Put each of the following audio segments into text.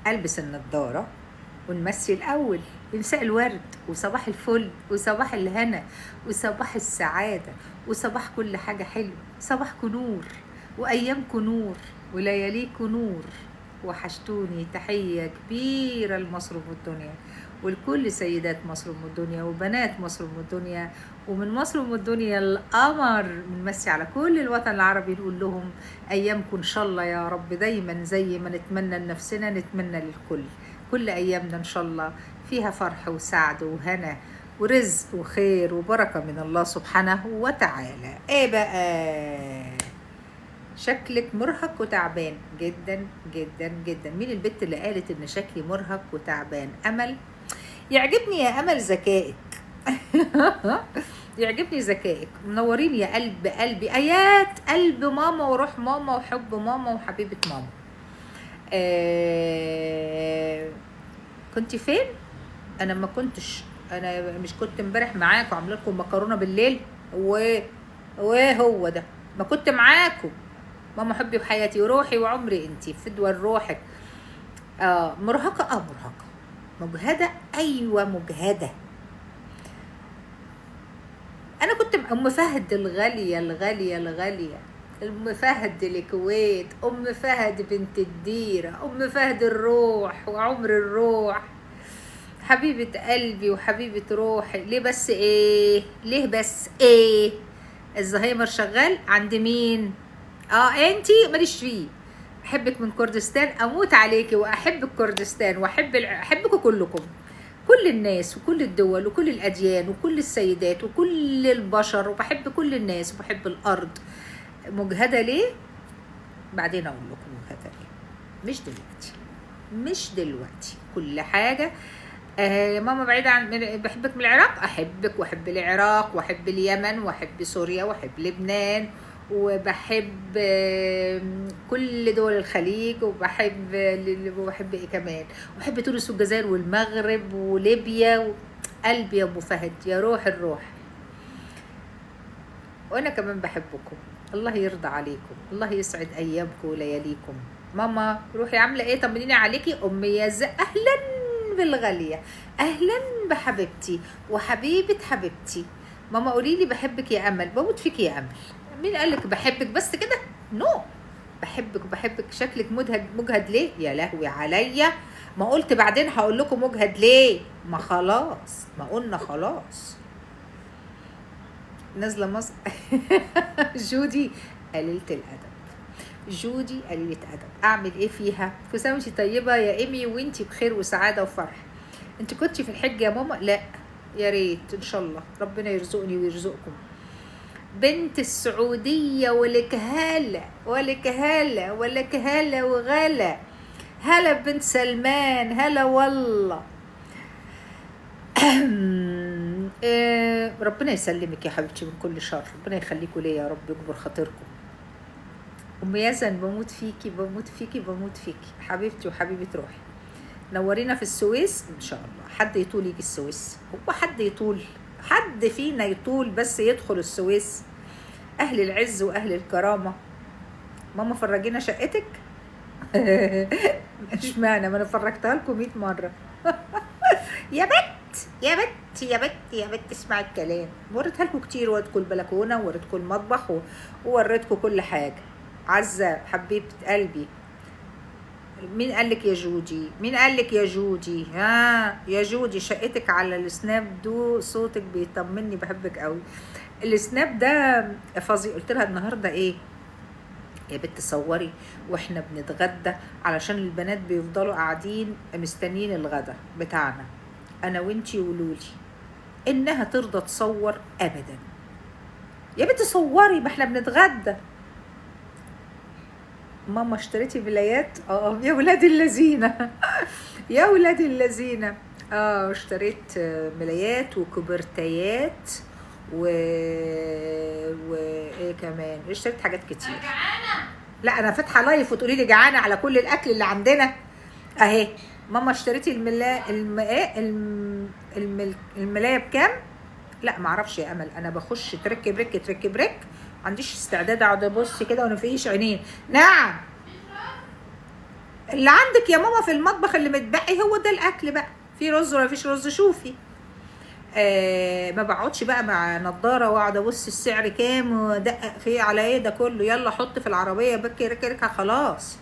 البس النضاره ونمسي الاول بمساء الورد وصباح الفل وصباح الهنا وصباح السعاده وصباح كل حاجه حلوه. صباحكم نور وايامكم نور ولياليكم نور. وحشتوني. تحيه كبيره لمصر ام الدنيا ولكل سيدات مصر ام الدنيا وبنات مصر ام الدنيا ومن مصر ام الدنيا القمر. بنمسي على كل الوطن العربي نقول لهم ايامكم ان شاء الله يا رب دايما زي ما نتمنى لنفسنا نتمنى للكل. كل ايامنا ان شاء الله فيها فرح وسعد وهنا ورزق وخير وبركه من الله سبحانه وتعالى. ايه بقى؟ شكلك مرهق وتعبان جدا جدا جدا. مين البت اللي قالت ان شكلي مرهق وتعبان؟ امل. يعجبني يا امل ذكائك. يعجبني ذكائك. منورين يا قلب قلبي. ايات قلب ماما وروح ماما وحب ماما وحبيبه ماما. كنت فين؟ انا ما كنتش. انا مش كنت امبارح معاكم عامله لكم مكرونه بالليل وهو ده ما كنت معاكم. ماما حبي وحياتي وروحي وعمري انتي فدوى روحك. مرهقه. مرهقه. مجهده. ايوه مجهده. انا كنت ام فهد الغاليه الغاليه الغاليه. ام فهد الكويت. ام فهد بنت الديره. ام فهد الروح وعمر الروح. حبيبه قلبي وحبيبه روحي. ليه بس ايه؟ ليه بس ايه؟ الزهايمر شغال عند مين؟ انتي ماليش فيه. احبك من كردستان. اموت عليكي واحب كردستان احبكم كلكم. كل الناس وكل الدول وكل الاديان وكل السيدات وكل البشر وبحب كل الناس وبحب الارض. مجهده ليه؟ بعدين اقول لكم مجهده ليه. مش دلوقتي. مش دلوقتي. كل حاجه. ماما بعيدة عن بحبك من العراق. أحبك وأحب العراق وأحب اليمن وأحب سوريا وأحب لبنان وبحب كل دول الخليج وبحب إيه كمان؟ وبحب تونس والجزائر والمغرب وليبيا قلبي يا أبو فهد يا روح الروح. وأنا كمان بحبكم. الله يرضى عليكم. الله يسعد أيامكم ولياليكم. ماما روحي عاملة إيه؟ طمنيني عليكي. أمي يا أهلا بالغالية. أهلا بحبيبتي وحبيبة حبيبتي. ماما قولي لي بحبك يا أمل. بموت فيك يا أمل. مين قالك بحبك بس كده؟ نو. بحبك وبحبك. شكلك مجهد ليه؟ يا لهوي عليا. ما قلت بعدين هقول لكم مجهد ليه. ما خلاص. ما قلنا خلاص. نازلة مصر. جودي قليلة الأدب. جودي قليلة أدب. أعمل إيه فيها؟ كل سنة وأنتي طيبة يا إيمي وأنتي بخير وسعادة وفرح. أنت كنتي في الحج يا ماما؟ لا يا ريت إن شاء الله ربنا يرزقني ويرزقكم. بنت السعودية ولك هلا ولك هلا ولك هلا وغلا. هلا بنت سلمان. هلا والله. ربنا يسلمك يا حبيبتي من كل شر. ربنا يخليكوا ليا يا رب يكبر خاطركم. ام يزن بموت فيكي بموت فيكي بموت فيكي حبيبتي وحبيبه روحي. نورينا في السويس ان شاء الله. حد يطول يجي السويس؟ هو حد يطول؟ حد فينا يطول بس يدخل السويس؟ اهل العز واهل الكرامه. ماما فرجينا شقتك. اشمعنى؟ ما انا فرجتها لكم 100 مره. يا بت يا بت يا بت يا بت اسمعي الكلام. وريتها لكم كتير. وريتكم البلكونه ووريتكم المطبخ ووريتكم كل حاجه. عزة حبيبة قلبي. مين قالك يا جودي؟ مين قالك يا جودي؟ يا جودي شقتك على السناب دو صوتك بيطمني. بحبك قوي. السناب ده فظيع. قلت لها النهارده ايه يا بنت صوري واحنا بنتغدى علشان البنات بيفضلوا قاعدين مستنيين الغدا بتاعنا انا وانتي ولولي. انها ترضى تصور ابدا. يا بنت صوري ما احنا بنتغدى. ماما اشتريتي ملايات؟ يا ولاد اللذين. يا ولاد اللذين. اشتريت ملايات وكوبرتيات وايه كمان؟ اشتريت حاجات كتير. جعانه. لا انا فاتحه لايف وتقولي لي جعانه على كل الاكل اللي عندنا اهي. ماما اشتريتي الملايه بكام؟ لا معرفش يا امل. انا بخش ترك بريك ترك بريك. عنديش استعداد اقعد ابص كده ونفيش عينين. نعم اللي عندك يا ماما في المطبخ اللي متبقي هو ده الاكل بقى. في رز ولا فيش رز؟ شوفي. ما بقعدش بقى مع نضاره واقعد ابص السعر كام ودقق فيه على ايه ده كله. يلا حط في العربيه بكي ركركها خلاص.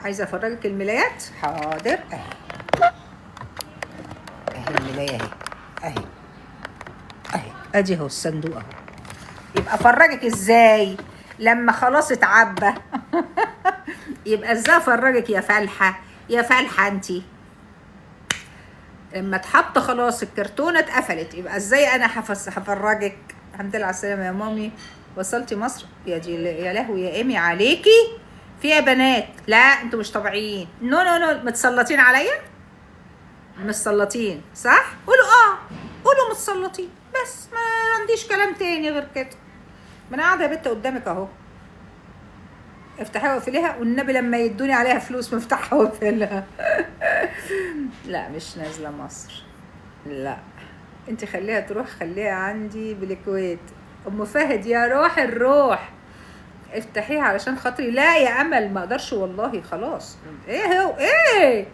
عايزه افرجك الملايات؟ حاضر. اهي الملايه اهي، اهي اهي، ادي اهو الصندوق اهو. يبقى افرجك ازاي لما خلاص اتعبى. يبقى ازاي افرجك يا فالحه، يا فالحه انتي لما اتحط خلاص الكرتونه اتقفلت، يبقى ازاي انا هفرجك؟ الحمد لله على السلامه يا مامي، وصلتي مصر؟ يا دي يا لهوي يا ايمي عليكي فيها بنات. لا انتوا مش طبيعيين. نو نو نو، متسلطين عليا؟ متسلطين صح؟ قولوا قولوا متسلطين بس، ما عنديش كلام تاني غير كده. ما انا قاعده يا بت قدامك اهو. افتحيها واقفليها، والنبي لما يدوني عليها فلوس مفتاحها واقفلها. لا مش نازله مصر، لا انت خليها تروح، خليها عندي بالكويت. ام فهد يا روح الروح افتحيها علشان خاطري. لا يا امل ما اقدرش والله خلاص. ايه هو ايه؟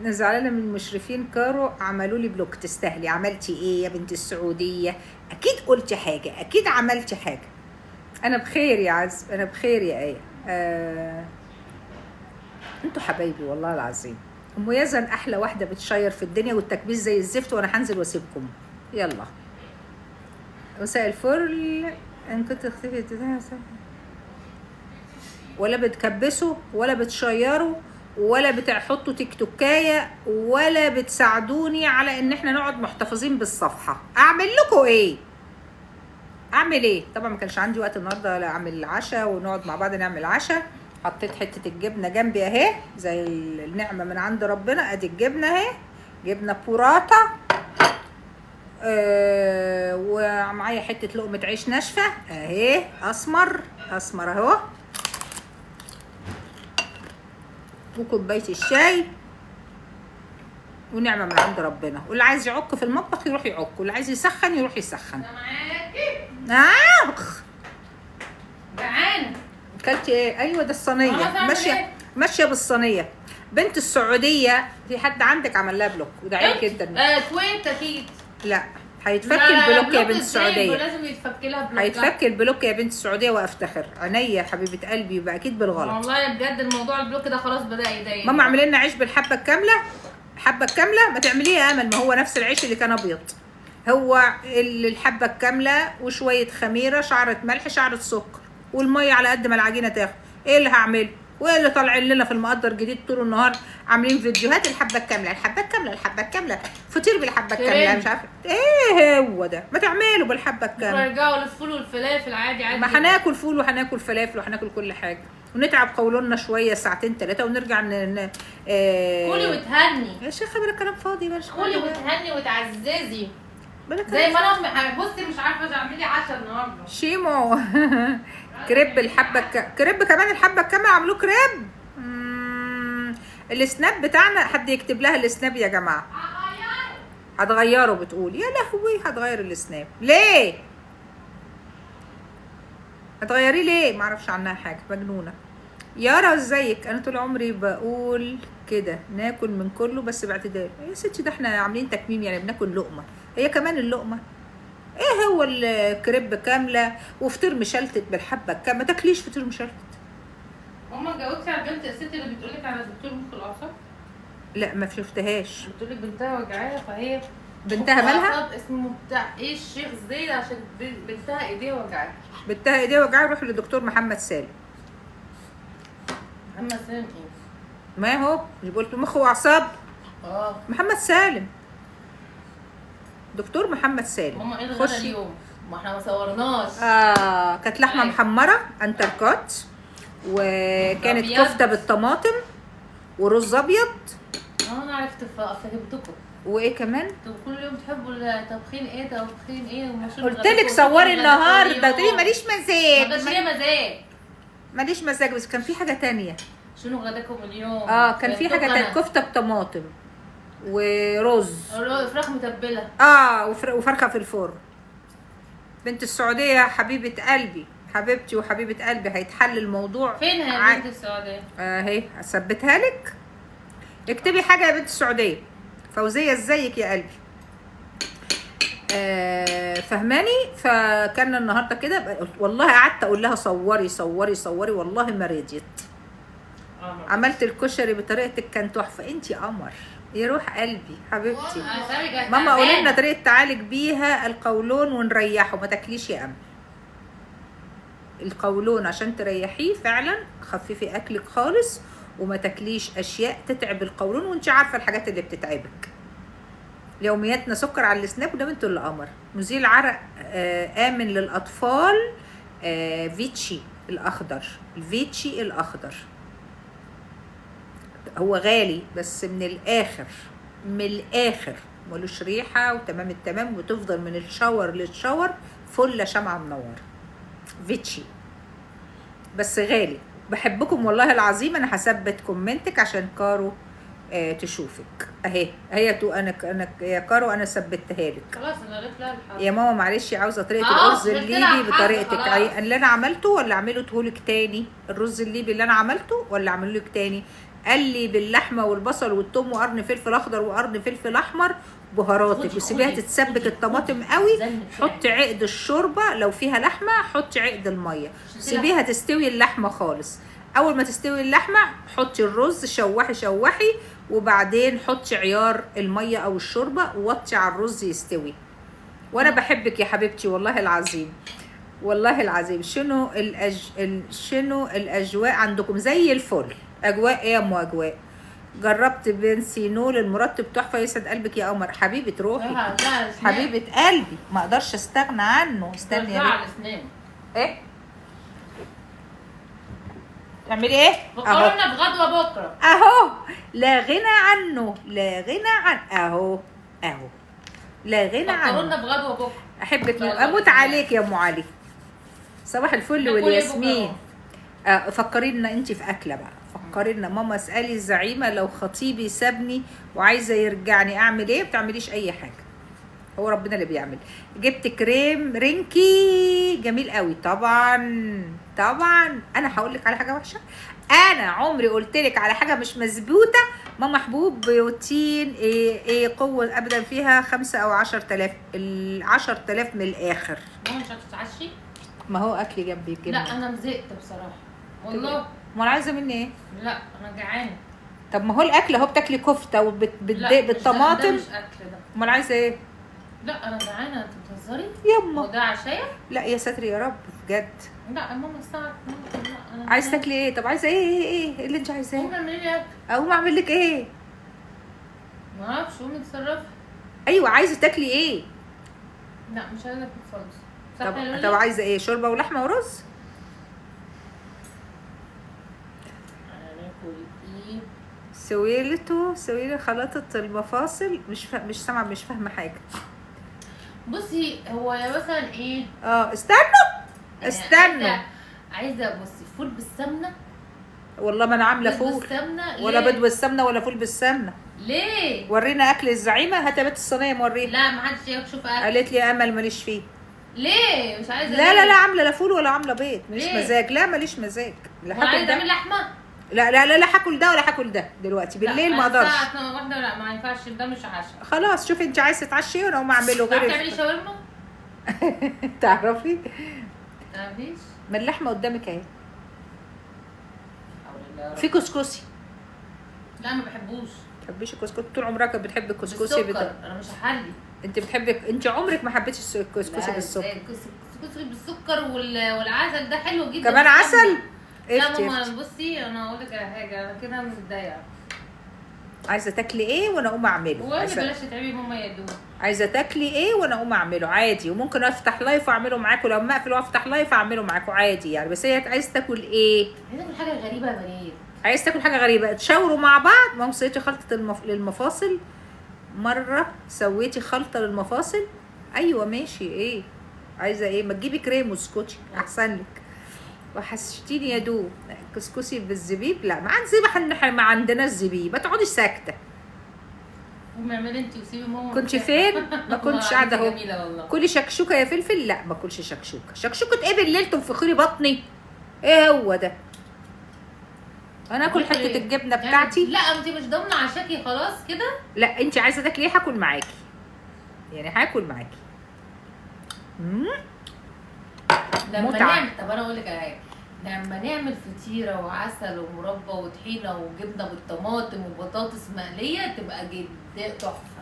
انا زعلانه من المشرفين كارو، عملوا لي بلوك. تستاهلي. عملتي ايه يا بنت السعوديه؟ اكيد قلتي حاجه، اكيد عملتي حاجه. انا بخير يا عز، انا بخير يا ايه. انتوا حبايبي والله العظيم. ام يزن احلى واحده بتشير في الدنيا، والتكبيس زي الزفت، وانا هنزل واسيبكم. يلا مساء الفل. ان كنت اختفيت ولا بتكبسوا ولا بتشيروا ولا بتحطوا تيك توكايه ولا بتساعدوني على ان احنا نقعد محتفظين بالصفحه. اعمل لكم ايه؟ اعمل ايه؟ طبعا ما كانش عندي وقت النهارده لا اعمل العشاء ونقعد مع بعض نعمل عشاء. حطيت حته الجبنه جنبي اهي زي النعمه من عند ربنا. ادي الجبنه اهي، جبنه بوراتا. ومعايا حته لقمه عيش ناشفه اهي، اسمر اسمر اهو، وكوبايه الشاي، ونعمه من عند ربنا. واللي عايز يعك في المطبخ يروح يعك، واللي عايز يسخن يروح يسخن. جعانه. اكلتي ايه؟ ايوه ده الصينيه ماشيه ماشيه بالصينيه. بنت السعوديه في حد عندك عمل لها بلوك ودعيك جدا. كويت اكيد. لا هيتفك البلوك يا بنت السعوديه. لازم يتفك لها بلوك. هيتفك البلوك يا بنت السعوديه وافتخر. عينيا حبيبه قلبي، يبقى اكيد بالغلط. والله بجد الموضوع البلوك ده خلاص بدا يضايق. ماما اعملي لنا عيش بالحبه الكامله. الحبه الكامله ما تعمليه يا امل، ما هو نفس العيش اللي كان ابيض. هو الحبه الكامله وشويه خميره، شعره ملح، شعره سكر، والميه على قد ما العجينه تاخد. ايه اللي هعمله؟ وايه اللي طالعين لنا في المقدر جديد طول النهار عاملين فيديوهات؟ الحبه الكامله الحبه الكامله الحبه الكامله، فطير بالحبه الكامله، مش عارفه ايه هو ده. ما تعملوا بالحبه الكامله. رجعوا للفول والفلافل عادي عادي. ما هناكل فول وهناكل فلافل وهناكل كل حاجه، ونتعب قولنا شويه ساعتين ثلاثه ونرجع كلي وتهني يا شيخه بلا كلام فاضي. كلي وتهني وتعززي زي ما انا. بصي مش عارفه اعملي عشاء النهارده. شيمو. كريب الحبه كريب كمان الحبه الكامله عملوه كريب. السناب بتاعنا حد يكتب لها السناب يا جماعه. هتغيره بتقول؟ يا لهوي هتغير السناب ليه؟ هتغيريه ليه؟ معرفش عنها حاجه، مجنونه. يارا ازيك؟ انا طول عمري بقول كده، ناكل من كله بس باعتدال. يا ستي ده احنا عاملين تكميم يعني بناكل لقمه، هي كمان اللقمه. ايه هو الكريب كامله وفطير مشلتت بالحبه الكامله؟ ما تاكليش فطير مشلتت. ماما جاوبتي على بنت الست اللي بتقولك على دكتور مخ الاعصاب؟ لا ما شفتهاش. بتقولك بنتها وجعانه، فهي بنتها مالها؟ اسمه بتاع ايه الشيخ زيد، عشان بنتها ايديها وجعانه. بنتها ايديها وجعانه، روح للدكتور محمد سالم. محمد سالم ايه؟ ما هو مش قلت مخ واعصاب؟ محمد سالم، دكتور محمد سالم. ماما ايه الغدا اليوم؟ ما احنا ما صورناش. كانت لحمه محمره انتركوت، وكانت كفته بالطماطم، ورز ابيض. انا عرفت فهمتكم. وايه كمان؟ انتوا كل يوم تحبوا الطبخين ايه طبخين ايه ومشروب. قلت لك صوري النهارده، قلت لي ماليش مزاج. ما كانش ليا مزاج. ماليش مزاج، بس كان في حاجه تانية. شنو غداكم اليوم؟ كان في حاجه تانية، كفته بطماطم ورز، فراخ متبله. وفرخه في الفرن. بنت السعوديه حبيبه قلبي، حبيبتي وحبيبه قلبي هيتحل الموضوع. فين هي بنت السعوديه؟ اهي هثبتها لك. اكتبي حاجه يا بنت السعوديه. فوزيه ازيك يا قلبي؟ فهماني؟ فكان النهارده كده والله قعدت اقول لها صوري صوري صوري، والله ما رضيت. عملت الكشري بطريقتك كان تحفه. انتي قمر يا روح قلبي حبيبتي. ماما قولي لنا طريقه تعالج بيها القولون ونريحه. ما تاكليش يا امل القولون عشان تريحيه فعلا. خففي اكلك خالص وما تاكليش اشياء تتعب القولون، وانت عارفه الحاجات اللي بتتعبك. يومياتنا سكر على السناب وده بنت القمر. مزيل عرق امن للاطفال. فيتشي الاخضر. الفيتشي الاخضر هو غالي بس من الاخر من الاخر ملوش ريحه وتمام التمام، وتفضل من الشاور للشاور فله شمعه منوره. فيتشي بس غالي. بحبكم والله العظيم. انا هثبت كومنتك عشان كارو تشوفك اهي. انا يا كارو انا ثبتها لك. خلاص انا قلت لها يا ماما معلش عاوزه طريقه الرز الليبي بطريقتك اللي انا عملته ولا اعمله لك تاني؟ الرز الليبي اللي انا عملته ولا اعمله لك تاني؟ قال لي باللحمه والبصل والثوم وقرن فلفل اخضر وقرن فلفل احمر بهاراتك، وسيبيها تتسبك الطماطم قوي. حطي عقد الشوربه لو فيها لحمه، حطي عقد الميه، سيبيها تستوي اللحمه خالص. اول ما تستوي اللحمه حطي الرز، شوحي شوحي، وبعدين حطي عيار الميه او الشوربه ووطي على الرز يستوي. وانا بحبك يا حبيبتي والله العظيم والله العظيم. شنو الاجواء عندكم؟ زي الفل. اجواء ايه يا ام اجواء؟ جربت بنسينول المرطب تحفه. يسعد قلبك يا قمر حبيبه روحي حبيبه قلبي، ما اقدرش استغنى عنه. استني يا بنت. ايه تعملي ايه؟ بقولنا في غدوه بكره اهو. لا غنى عنه لا غنى عن اهو لا غنى عنه. بقولنا في غدوه بكره. احبك اموت عليك يا ام علي. صباح الفل والياسمين. فكرينا انت في اكله بقى. فكرينا ماما اسالي الزعيمه لو خطيبي سابني وعايزه يرجعني اعمل ايه؟ ما بتعمليش اي حاجه، هو ربنا اللي بيعمل. جبت كريم رينكي جميل قوي. طبعا انا هقول لك على حاجه وحشه. انا عمري قلت لك على حاجه مش مظبوطه. ماما حبوب بيوتين ايه قوه ابدا فيها 5 أو 10,000. ال 10,000 من الاخر. ماما مش هتتعشي؟ ما هو اكلي جنبي كده. لا انا زهقت بصراحه والله. ما انا عايزه مني ايه؟ لا انا جعانه. طب ما هو الاكل اهو. بتاكلي كفته بالطماطم. ده مش اكل ده. امال عايزه ايه؟ لا انا جعانه. انت بتهزري؟ يما وده عشايا؟ لا يا ساتر يا رب بجد. لا ماما الساعه 2. عايزه تاكلي ايه؟ طب عايزه ايه اللي انت عايزاه؟ قومي اعملي لي اكل. اقوم اعمل لك ايه؟ ما اعرفش. قومي اتصرفي. ايوه عايزه تاكلي ايه؟ لا مش عايزه اكل خالص. طب عايزه ايه؟ شوربه ولحمه ورز؟ سويلة خلطة المفاصل. مش سامعة مش فاهمة حاجة. بصي هو يا مثلا ايه؟ استنوا عايزة بصي فول بالسمنة. والله ما انا عاملة فول بالسمنة. ولا بيض بالسمنة ولا فول بالسمنة. ليه؟ ورينا اكل الزعيمة. هات يا بنت الصينية مورينا. لا ما حدش يشوف اكل. قالت لي يا امل ماليش فيه. ليه؟ مش عايزة. لا عاملة لا فول ولا عاملة بيض. ماليش مزاج. لا ماليش مزاج. عايزة اعمل لحمة. لا هاكل ده ولا هاكل ده دلوقتي بالليل. ما اقدرش. الساعة 1 لا ما ينفعش. ده مش عشاء. خلاص شوفي انت عايزه تتعشي وانا اقوم اعمله غير. تعملي شاورما؟ تعرفي؟ مفيش. ما اللحمه قدامك اهي. في كسكسي. لا ما بحبوش. ما بتحبيش الكسكسي؟ طول عمرك بتحبي الكسكسي انا مش هحلي. انت عمرك ما حبيتش الكسكسي بالسكر. الكسكسي بالسكر والعسل ده حلو جدا. كمان عسل؟ لا ماما بصي انا اقول لك على حاجه. انا كده متضايقه. عايزه تاكلي ايه وانا اقوم اعمله؟ بلاش تتعبي ماما يا دوب. عايزه تاكلي ايه وانا اقوم اعمله عادي. وممكن افتح لايف واعمله معاكم. لو ما اقفل وافتح لايف اعمله معاكم عادي يعني. بس هي عايزه تاكل ايه؟ عايزه تاكل حاجه غريبه يا بنات. عايزه تاكل حاجه غريبه. تشاوروا مع بعض. ماما سويتي خلطه للمفاصل مره. سويتي خلطه للمفاصل. ايوه ماشي. ايه عايزه ايه؟ ما تجيبي كريم وسكوتشي احسن لك. وحشتيني يا دوب. كسكسي بالزبيب. لا ما عندناش زبيب. ما تقعديش ساكته. قومي اعملي انت وسيبي ماما. كنت فين؟ ما كنتش قاعده اهو. جميله والله. كلي شكشوكه يا فلفل. لا ما كلش شكشوكه. شكشوكه ايه بالليل تنفخي بطني؟ ايه هو ده؟ انا اكل حته الجبنه بتاعتي. لا انت مش ضامنه عشاكي خلاص كده. لا انت عايزه تاكلي ايه هاكل معاكي، يعني هاكل معاكي. لما نعمل، طب انا اقول لك على حاجه، لما نعمل فطيره وعسل ومربى وطحينه وجبنه بالطماطم وبطاطس مقليه تبقى جدا تحفه.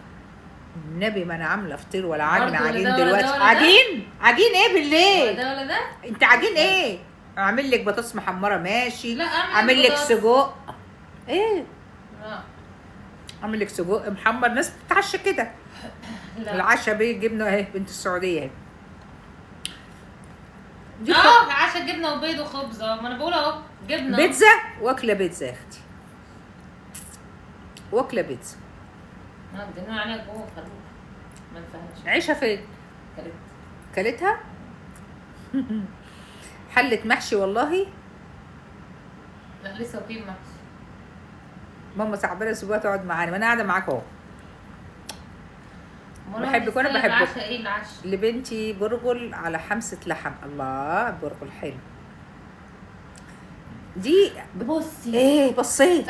النبي ما انا عامله فطير ولا عجن. برضه ولا عجين ده ولا دلوقتي. ده ولا ده؟ عجين ايه بالليل؟ ولا ده ولا ده؟ انت عجين ايه؟ اعمل لك بطاطس محمره ماشي. لا اعمل لك سجق. ايه؟ لا اعمل لك سجق محمر. ناس بتتعشى كده. العشاء بالجبنه اهي بنت السعوديه اهي. عشاء جبنه وبيض وخبز. ما انا بقول اهو جبنه. بيتزا. واكله بيتزا يا اختي. واكله بيتزا. مدينا عليها جوه خلوها ما نفهمش. عيشها فين؟ كلتها. حلة محشي والله. لا لسه في محشي. ماما تعبانه سيبوها تقعد معانا، ما انا قاعده معاك اهو. بحبك وانا بحبك. العشاء ايه العشاء؟ لبنتي برغل على حمسه لحم. الله برغل حلو. دي بصي ايه بصيت؟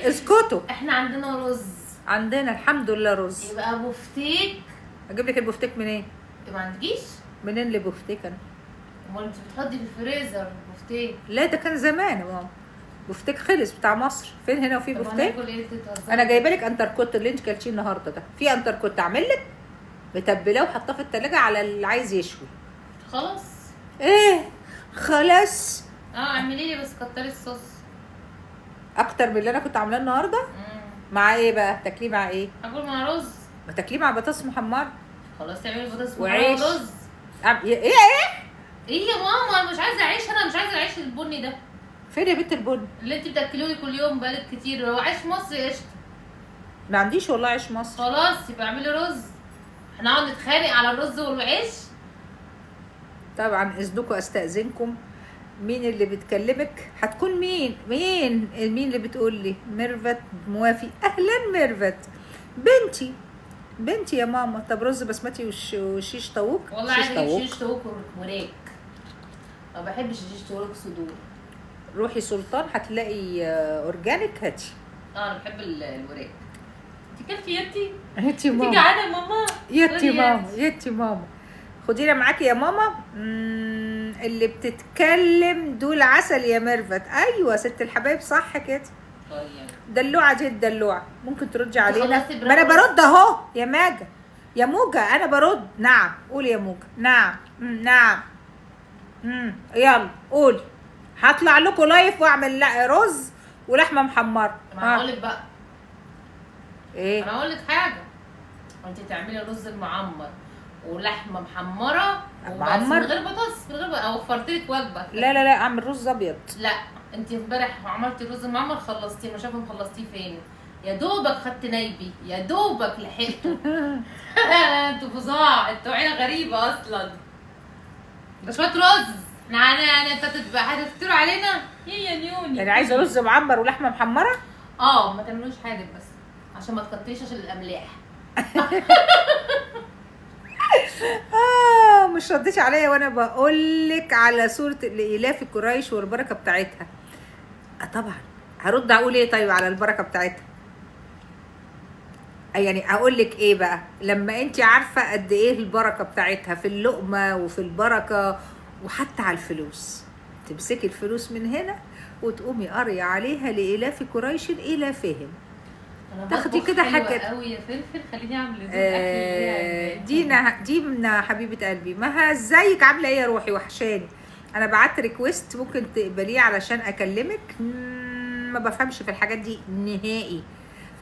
اسكتوا. احنا عندنا رز. عندنا الحمد لله رز. يبقى بفتيك. اجيب لك البفتيك منين؟ ما عندكيش؟ منين اللي بفتيك انا؟ امال انت بتحطي في الفريزر بفتيك؟ لا ده كان زمان يا ماما. بفتيك خلص بتاع مصر. فين هنا وفي بفتيك؟ ايه انا جايبه لك انتركوت اللي انت كلتيه النهارده ده. في انتركوت اعمل لك متبلاه وحطاه في التلاجة على اللي عايز يشوي. خلاص. ايه خلاص. اعملي لي بس كتري الصوص اكتر من اللي انا كنت عاملاه النهارده. مع ايه بقى؟ تاكليه مع ايه؟ اكل مع رز. ما تاكليه مع بطاطس محمره. خلاص تعملي بطاطس وعيش ورز. ايه ايه يا ماما انا مش عايزه عيش. انا مش عايزه العيش البني ده. فين يا بنت البن اللي انت بتاكلوني كل يوم بقالك كتير. لو عيش مصري قشطه. ما عنديش والله عيش مصر. خلاص يبقى اعملي رز. احنا نقعد نتخانق على الرز والعيش. طبعا اذنكم استاذنكم. مين اللي بتكلمك؟ هتكون مين اللي بتقول لي؟ ميرفت موافي. اهلا ميرفت. بنتي يا ماما. طب رز بسمتي وشيش طاووق. والله عايزه شيش طاووق وراك. ما بحبش الشيش طاووق صدور. روحي سلطان هتلاقي اورجانيك هاتي. انا بحب الوراك. انت كلتي يتي؟ هاتي ماما. انت جعانه يا ماما؟ يتي ماما. خدينا معاكي يا ماما. اللي بتتكلم دول عسل يا ميرفت. ايوه ست الحبايب صح كده. دلوعه دي الدلوعه. ممكن تردي علينا؟ ما انا برد اهو يا ماجا. يا موجة انا برد. نعم قولي يا موجة. نعم. نعم. يلا قولي. هطلع لكم لايف واعمل رز ولحمه محمره. انا هقول لك بقى. ايه؟ انا هقول لك حاجه. انت تعملي رز المعمر ولحمه محمره معمر من غير بطاطس. من غير بطاطس. وفرت لك وجبه. لا اعمل رز ابيض. لا انت امبارح عملتي رز المعمر خلصتيه. مش عارفه خلصتيه فين. يا دوبك خدت نايبي. يا دوبك لحقته. انتوا فظاع. انتوا عيله غريبه اصلا. ده شويه رز. يعني انت هتفتروا علينا. يا نيوني. يعني عايزه رز معمر ولحمه محمره. ما تعملوش حاجه بس عشان ما تكتريش عشان الاملاح. مش رديتي عليا وانا بقول لك على سوره الايلاف قريش والبركه بتاعتها. طبعا هرد اقول ايه طيب على البركه بتاعتها؟ يعني اقول لك ايه بقى لما انت عارفه قد ايه البركه بتاعتها في اللقمه وفي البركه وحتى على الفلوس. تمسكي الفلوس من هنا وتقومي قاريه عليها لايلاف قريش الافهم. تاخدي كده حاجه قوي يا فلفل. خليني اعمل اكل. دينا حبيبه قلبي. ما ازيك عامله ايه يا روحي؟ وحشاني. انا بعت ريكويست ممكن تقبليه علشان اكلمك. ما بفهمش في الحاجات دي نهائي.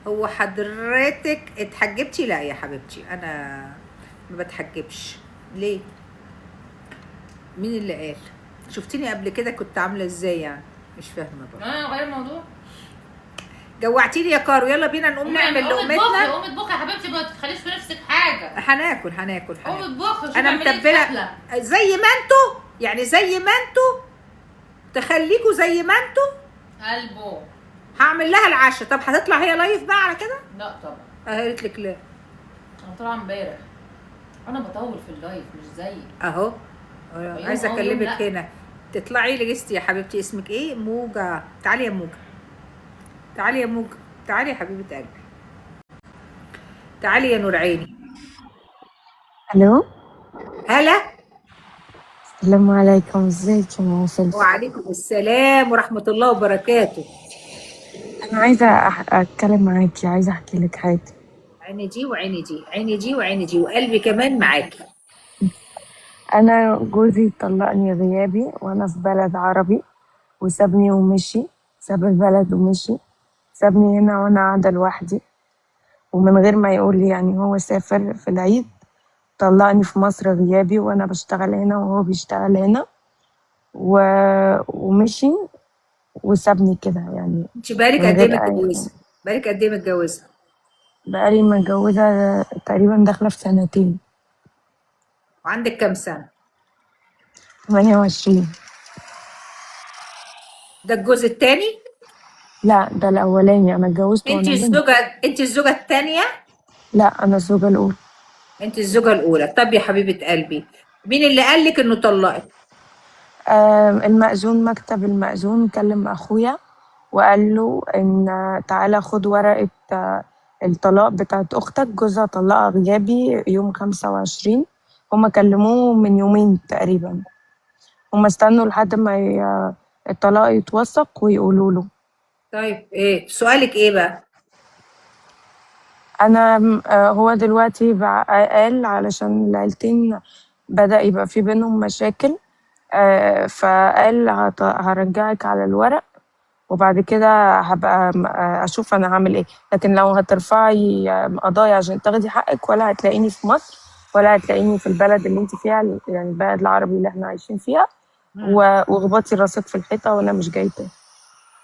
هو حضرتك اتحجبتي؟ لا يا حبيبتي انا ما بتحجبش. ليه؟ مين اللي قال؟ شفتيني قبل كده كنت عامله ازاي يعني؟ مش فاهمه بقى. غير الموضوع. جوعتيني يا كارو. يلا بينا نقوم نعمل لقمتنا. قومي اطبخي يا حبيبتي. ما تخليش في نفسك حاجه. هناكل. قومي اطبخي. انا متبله زي ما انتوا. يعني زي ما انتوا تخليكوا زي ما انتوا. قلبه. هعمل لها العشاء. طب هتطلع هي لايف بقى على كده؟ لا طبعا. قالت لك لا. انا طالعه امبارح. انا بطول في اللايف مش زيك. اهو. يوم عايزه يوم اكلمك لا. هنا. تطلعي لي جستي يا حبيبتي، اسمك ايه؟ موجة. تعالي يا موجة، تعالي يا موجة، تعالي يا حبيبة قلبي، تعالي يا نور عيني. الو، هلا. السلام عليكم، ازيك يا موفل؟ وعليكم السلام ورحمة الله وبركاته. انا عايزه اتكلم معاكي، عايزه احكي لك حاجه. عيني دي وعيني دي، عيني دي وعيني دي، وقلبي كمان معاكي. انا جوزي طلقني غيابي وانا في بلد عربي، وسابني ومشي، ساب البلد ومشي، سابني هنا وانا قاعده لوحدي، ومن غير ما يقول لي. يعني هو سافر في العيد، طلقني في مصر غيابي وانا بشتغل هنا وهو بيشتغل هنا، و... ومشي وسابني كده يعني، انت بالك من قد ايه غير اي حاجه. متجوزة؟ بالك قد ايه متجوزة؟ بقالي متجوزه تقريبا داخله في سنتين. وعندك كام سنة؟ 28. ده الجوز التاني؟ لا، ده الأولاني، أنا اتجوزت انت وأنا بنت. الزوجة، انت الزوجة التانية؟ لا، أنا الزوجة الأولى. انت الزوجة الأولى. طب يا حبيبة قلبي، مين اللي قال لك انه طلقك؟ المأذون، مكتب المأذون كلم أخويا وقال له إن تعالى خد ورقة الطلاق بتاعت أختك، جوزها طلقها غيابي يوم 25. هما كلموه من يومين تقريبا، هما استنوا لحد ما الطلاق يتوثق ويقولوا له. طيب ايه سؤالك ايه بقى؟ أنا هو دلوقتي قال علشان العيلتين بدأ يبقى في بينهم مشاكل، فقال هرجعك على الورق، وبعد كده هبقى اشوف انا هعمل ايه. لكن لو هترفعي قضايا عشان تاخدي حقك، ولا هتلاقيني في مصر ولا هتلاقيني في البلد اللي انت فيها، يعني البلد العربي اللي احنا عايشين فيها. مم. واخبطي راسك في الحيطة وانا مش جاي تاني.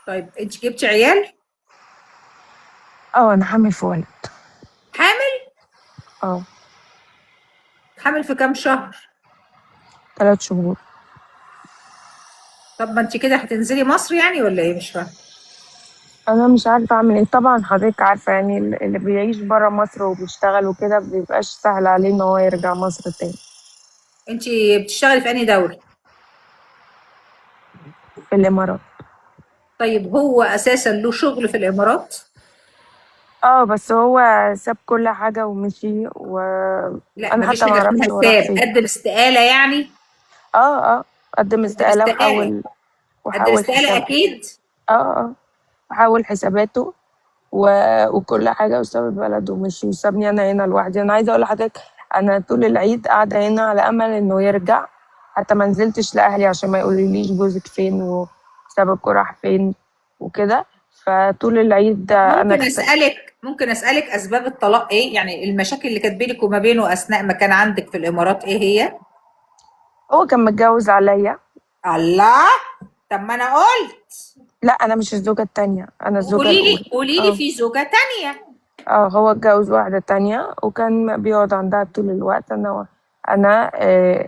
طيب انت جبتي عيال؟ اه، انا حامل في ولد. حامل؟ اه، حامل في كام شهر؟ 3 شهور. طب ما انت كده هتنزلي مصر يعني ولا ايه؟ مش فاهمه. انا مش عارفه اعمل ايه. طبعا حضرتك عارفه، يعني اللي بيعيش برا مصر وبيشتغل وكده مبيبقاش سهل عليه ان هو يرجع مصر تاني. انت بتشتغلي في انهي دوله؟ في الامارات. طيب هو اساسا له شغل في الامارات؟ اه، بس هو ساب كل حاجة ومشي، لا وانا مفيش حتى ما حاجه اعرفش اسمها هو راح ساب، فين. قدم استقاله يعني. اه، قدم قدم استقالة استقاله. وحول. قدم وحول استقاله حساب. اكيد. اه اه وحول حساباته وكل حاجة، وساب البلد ومشي وسابني انا هنا لوحدي. انا عايزة اقول لحضرتك، انا طول العيد قاعدة هنا على امل انه يرجع، حتى ما نزلتش لاهلي عشان ما يقولوليش جوزك فين وسابك وراح فين وكده. فطول العيد طب انا ممكن اسالك اسباب الطلاق ايه؟ يعني المشاكل اللي كانت بينك وما بينه اثناء ما كان عندك في الامارات ايه هي؟ هو كان متجوز عليا. الله. طب ما انا قلت. لا، انا مش الزوجة التانية، انا الزوجة الأولى. قولي لي اه في زوجة تانية. اه هو اتجوز واحدة تانية وكان بيقعد عندها طول الوقت.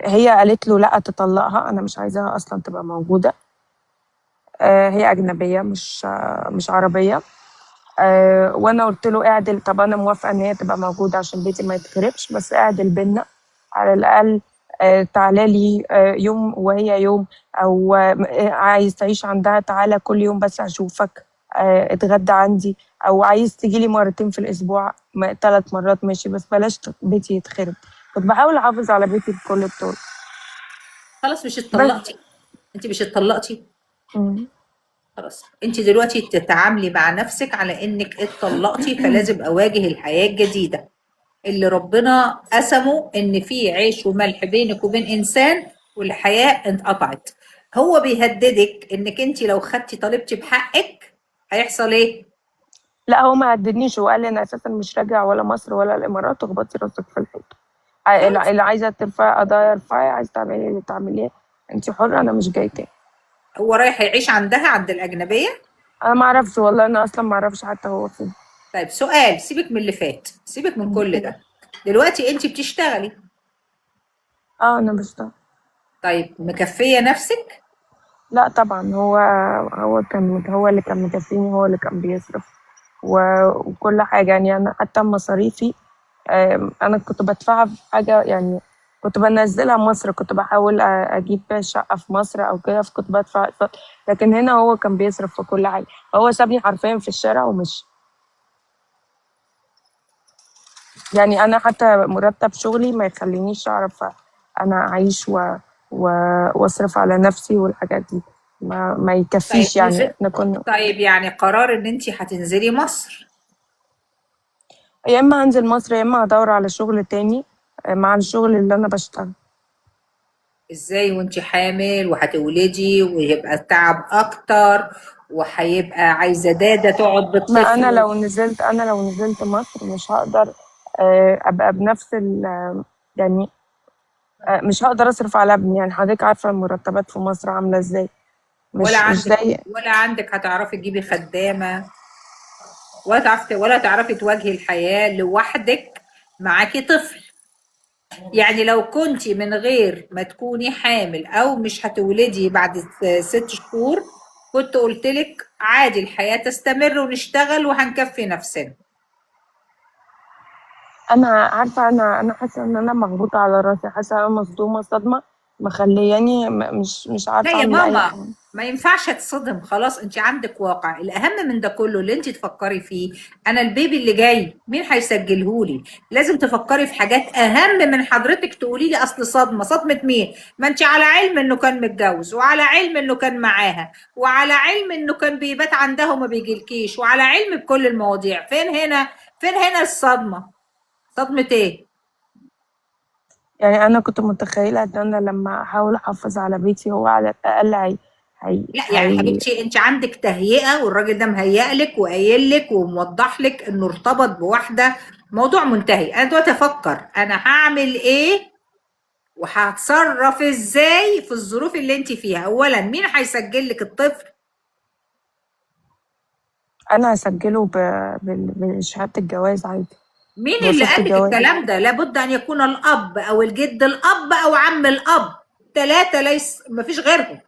هي قالت له لا تطلقها، انا مش عايزاها اصلا تبقى موجودة. هي اجنبية، مش عربية. وانا قلت له اعدل. طب انا موافقة ان هي تبقى موجودة عشان بيتي ما يتخربش، بس اعدل بينا على الاقل. تعالى لي يوم وهي يوم، او عايز تعيش عندها تعالى كل يوم بس اشوفك، اتغدى عندي، او عايز تيجي لي مرتين في الاسبوع 3 مرات ماشي، بس بلاش بيتي يتخرب. كنت بحاول احافظ على بيتي بكل الطرق. خلاص مش بس اتطلقتي؟ انت مش اتطلقتي؟ مم. خلاص انت دلوقتي تتعاملي مع نفسك على انك اتطلقتي، فلازم اواجه الحياة الجديدة اللي ربنا قسمه ان في عيش وملح بينك وبين انسان، والحياة انقطعت. هو بيهددك انك انت لو خدتي طالبتي بحقك هيحصل ايه؟ لا، هو ما هددنيش، وقال لي انا اساسا مش راجع ولا مصر ولا الامارات، واخبطي راسك في الحيط. خلاص. اللي عايزه ترفعي قضايا ارفعي، عايزه تعملي اللي تعمليه، انت حره، انا مش جاي تاني. هو رايح يعيش عندها عند الأجنبية؟ انا ما اعرفش والله، انا اصلا ما اعرفش حتى هو فين. طيب سؤال، سيبك من اللي فات، سيبك من كل ده. دلوقتي انت بتشتغلي؟ اه، انا بشتغل. طيب مكفية نفسك؟ لا طبعا، هو اللي كان مكفيني، هو اللي كان بيصرف. وكل حاجة. يعني أنا حتى مصاريفي أنا كنت بدفعها في حاجة، يعني كنت بنزلها مصر، كنت بحاول أجيب شقة في مصر أو كده، فكنت بدفع أقساط. لكن هنا هو كان بيصرف في كل حاجة، هو سابني حرفيا في الشارع ومشي. يعني أنا حتى مرتب شغلي ما يخلينيش أعرف أنا أعيش و... وأصرف على نفسي والحاجات دي، ما طيب يكفيش. يعني احنا كنا طيب يعني قرار ان انت هتنزلي مصر. يا إما هنزل مصر يا إما هدور على شغل تاني مع الشغل اللي أنا بشتغله. ازاي وانت حامل وهتولدي ويبقى التعب اكتر، وهيبقى عايزه داده تقعد ما أنا بالطفل. لو نزلت مصر مش هقدر أبقى بنفس يعني مش هقدر أصرف على ابني. يعني حضرتك عارفة المرتبات في مصر عاملة إزاي، ولا مش عندك زي. ولا عندك هتعرفي تجيبي خدامه، ولا تعرفي تواجهي الحياه لوحدك معاكي طفل. يعني لو كنتي من غير ما تكوني حامل او مش هتولدي بعد 6 شهور، كنت قلتلك عادي الحياه تستمر ونشتغل وهنكفي نفسنا. أنا عارفة، أنا حاسة إن أنا مخبوطة على راسي، حاسة أنا مصدومة صدمة مخلياني مش لا عارفة يا أعمل أي ماما، حاجة. ما ينفعش تصدم، خلاص انت عندك واقع. الاهم من ده كله اللي انت تفكري فيه، انا البيبي اللي جاي مين هيسجلهولي. لازم تفكري في حاجات اهم من حضرتك تقولي لي اصل صدمه مين. ما انت على علم انه كان متجوز، وعلى علم انه كان معاها، وعلى علم انه كان بيبات عندها وما بيجيلكيش، وعلى علم بكل المواضيع. فين هنا الصدمه؟ صدمه ايه؟ يعني أنا كنت متخيلة إن أنا لما أحاول أحافظ على بيتي هو على الأقل هي لا يعني هي حبيبتي، انت عندك تهيئة، والراجل ده مهيئ لك وقايل لك وموضح لك انه ارتبط بواحدة. موضوع منتهي. انا دلوقتي افكر انا هعمل ايه وهتصرف ازاي في الظروف اللي انت فيها. اولا مين هيسجل لك الطفل؟ أنا هسجله بشهادة الجواز عادي، مين اللي بوثيقة قال لك الجواز. الكلام ده؟ لابد ان يكون الاب او الجد الاب او عم الاب. 3 ليس مفيش غيرهم.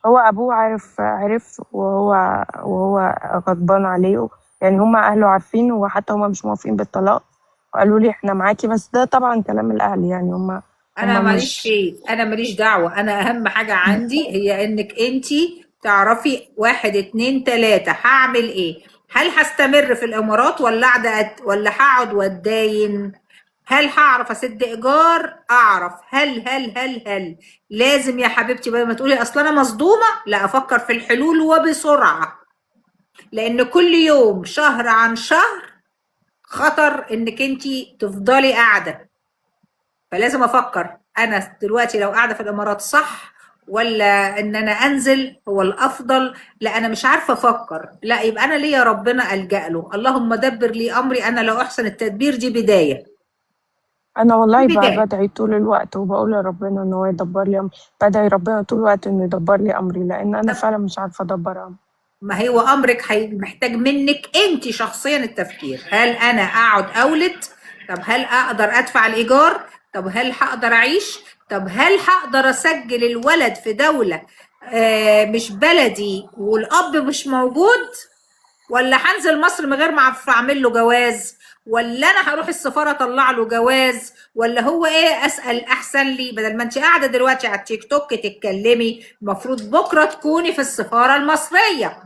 هو أبوه عرف وهو غضبان عليه. يعني هما أهله عارفين، وحتى هما مش موافقين بالطلاق، وقالوا لي إحنا معاكي. بس ده طبعا كلام الأهل، يعني هما انا هما ماليش مش. فيه، انا ماليش دعوة. انا اهم حاجة عندي هي انك انتي تعرفي 1 2 3 هعمل ايه. هل هستمر في الامارات ولا ولا هقعد واتداين؟ هل هعرف اسد ايجار؟ اعرف. هل لازم يا حبيبتي بدل ما تقولي اصل انا مصدومة، لا، افكر في الحلول وبسرعة. لان كل يوم شهر عن شهر خطر انك انتي تفضلي قاعدة. فلازم افكر انا دلوقتي لو قاعده في الامارات صح، ولا ان انا انزل هو الافضل. لا انا مش عارفه افكر. لا يبقى انا ليا ربنا الجا له. اللهم دبر لي امري، انا لو احسن التدبير. دي بدايه. أنا دي والله بدايه. بدعي طول الوقت وبقول لربنا إن هو يدبر لي أمري. بدعي ربنا طول الوقت إنه يدبر لي أمري، لأن أنا طب فعلا مش عارفة أدبر أمري. ما هو امرك محتاج منك انت شخصيا التفكير. هل انا اقعد اولد؟ طب هل اقدر ادفع الايجار؟ طب هل هقدر اعيش؟ طب هل هقدر اسجل الولد في دولة مش بلدي والاب مش موجود؟ ولا هنزل مصر من غير ما اعمل له جواز؟ ولا انا هروح السفاره اطلع له جواز؟ ولا هو ايه؟ اسال احسن لي. بدل ما انت قاعده دلوقتي على التيك توك تتكلمي، المفروض بكره تكوني في السفاره المصريه.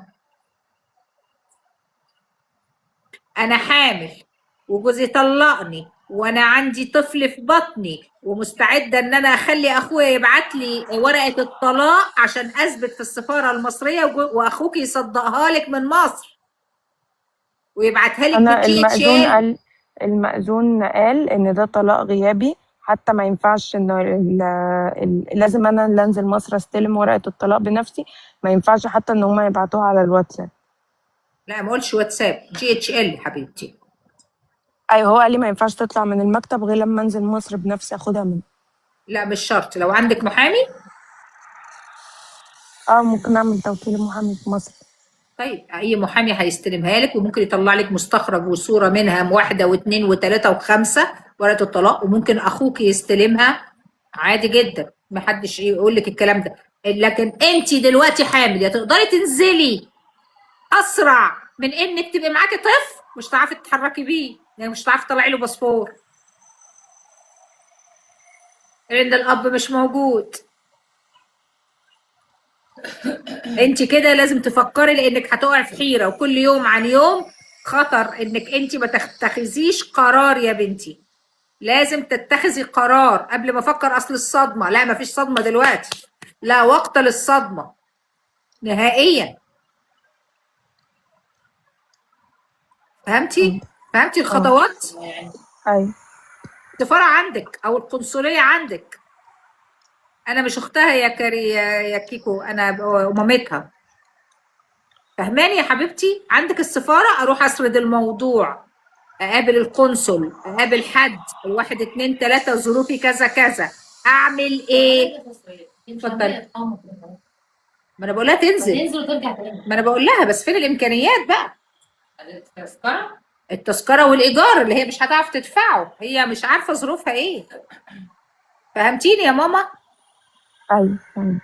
انا حامل وجوزي طلقني وانا عندي طفل في بطني، ومستعده ان انا اخلي اخويا يبعت لي ورقه الطلاق عشان اثبت في السفاره المصريه، واخوك يصدقها لك من مصر ويبعتها لك أنا بالدي اتش ال. المأذون قال إن ده طلاق غيابي، حتى ما ينفعش إن لازم أنا اللي أنزل مصر أستلم ورقة الطلاق بنفسي. ما ينفعش حتى إن هما يبعتوها على الواتساب. لا ما قلتش واتساب، دي اتش ال حبيبتي. أيوة، هو قال لي ما ينفعش تطلع من المكتب غير لما أنزل مصر بنفسي أخدها منه. لا مش شرط، لو عندك محامي. ممكن أعمل توكيل محامي في مصر. طيب اي محامي هيستلمها لك، وممكن يطلع لك مستخرج وصوره منها 1 و2 و3 و5 ورقه الطلاق، وممكن اخوك يستلمها عادي جدا. محدش يقول لك الكلام ده. لكن انت دلوقتي حامل، يا تقدري تنزلي اسرع من انك تبقي معاكي طفل مش هتعرفي تتحركي بيه، يعني مش هتعرفي تطلعي له باسبور لان الاب مش موجود. انت كده لازم تفكري لانك هتقعي في حيره، وكل يوم عن يوم خطر انك انت ما تتخذيش قرار يا بنتي. لازم تتخذي قرار قبل ما افكر. اصل الصدمه، لا ما فيش صدمه دلوقتي، لا وقت للصدمه نهائيا. فهمتي؟ فهمتي اه الخطوات؟ ايوه السفاره عندك او القنصليه عندك. انا مش اختها يا كاري يا كيكو، انا مامتها. فهماني يا حبيبتي؟ عندك السفاره، اروح اسرد الموضوع، اقابل القنصل، اقابل حد، الواحد اتنين تلاته، ظروفي كذا كذا، اعمل ايه؟ اتفضلي. ما انا بقول لها تنزل. تنزل وترجع تاني. ما انا بقول لها بس فين الامكانيات بقى؟ التذكرة؟ التذكره والايجار اللي هي مش هتعرف تدفعه، هي مش عارفه ظروفها ايه. فهمتيني يا ماما؟ ايوه أيوة.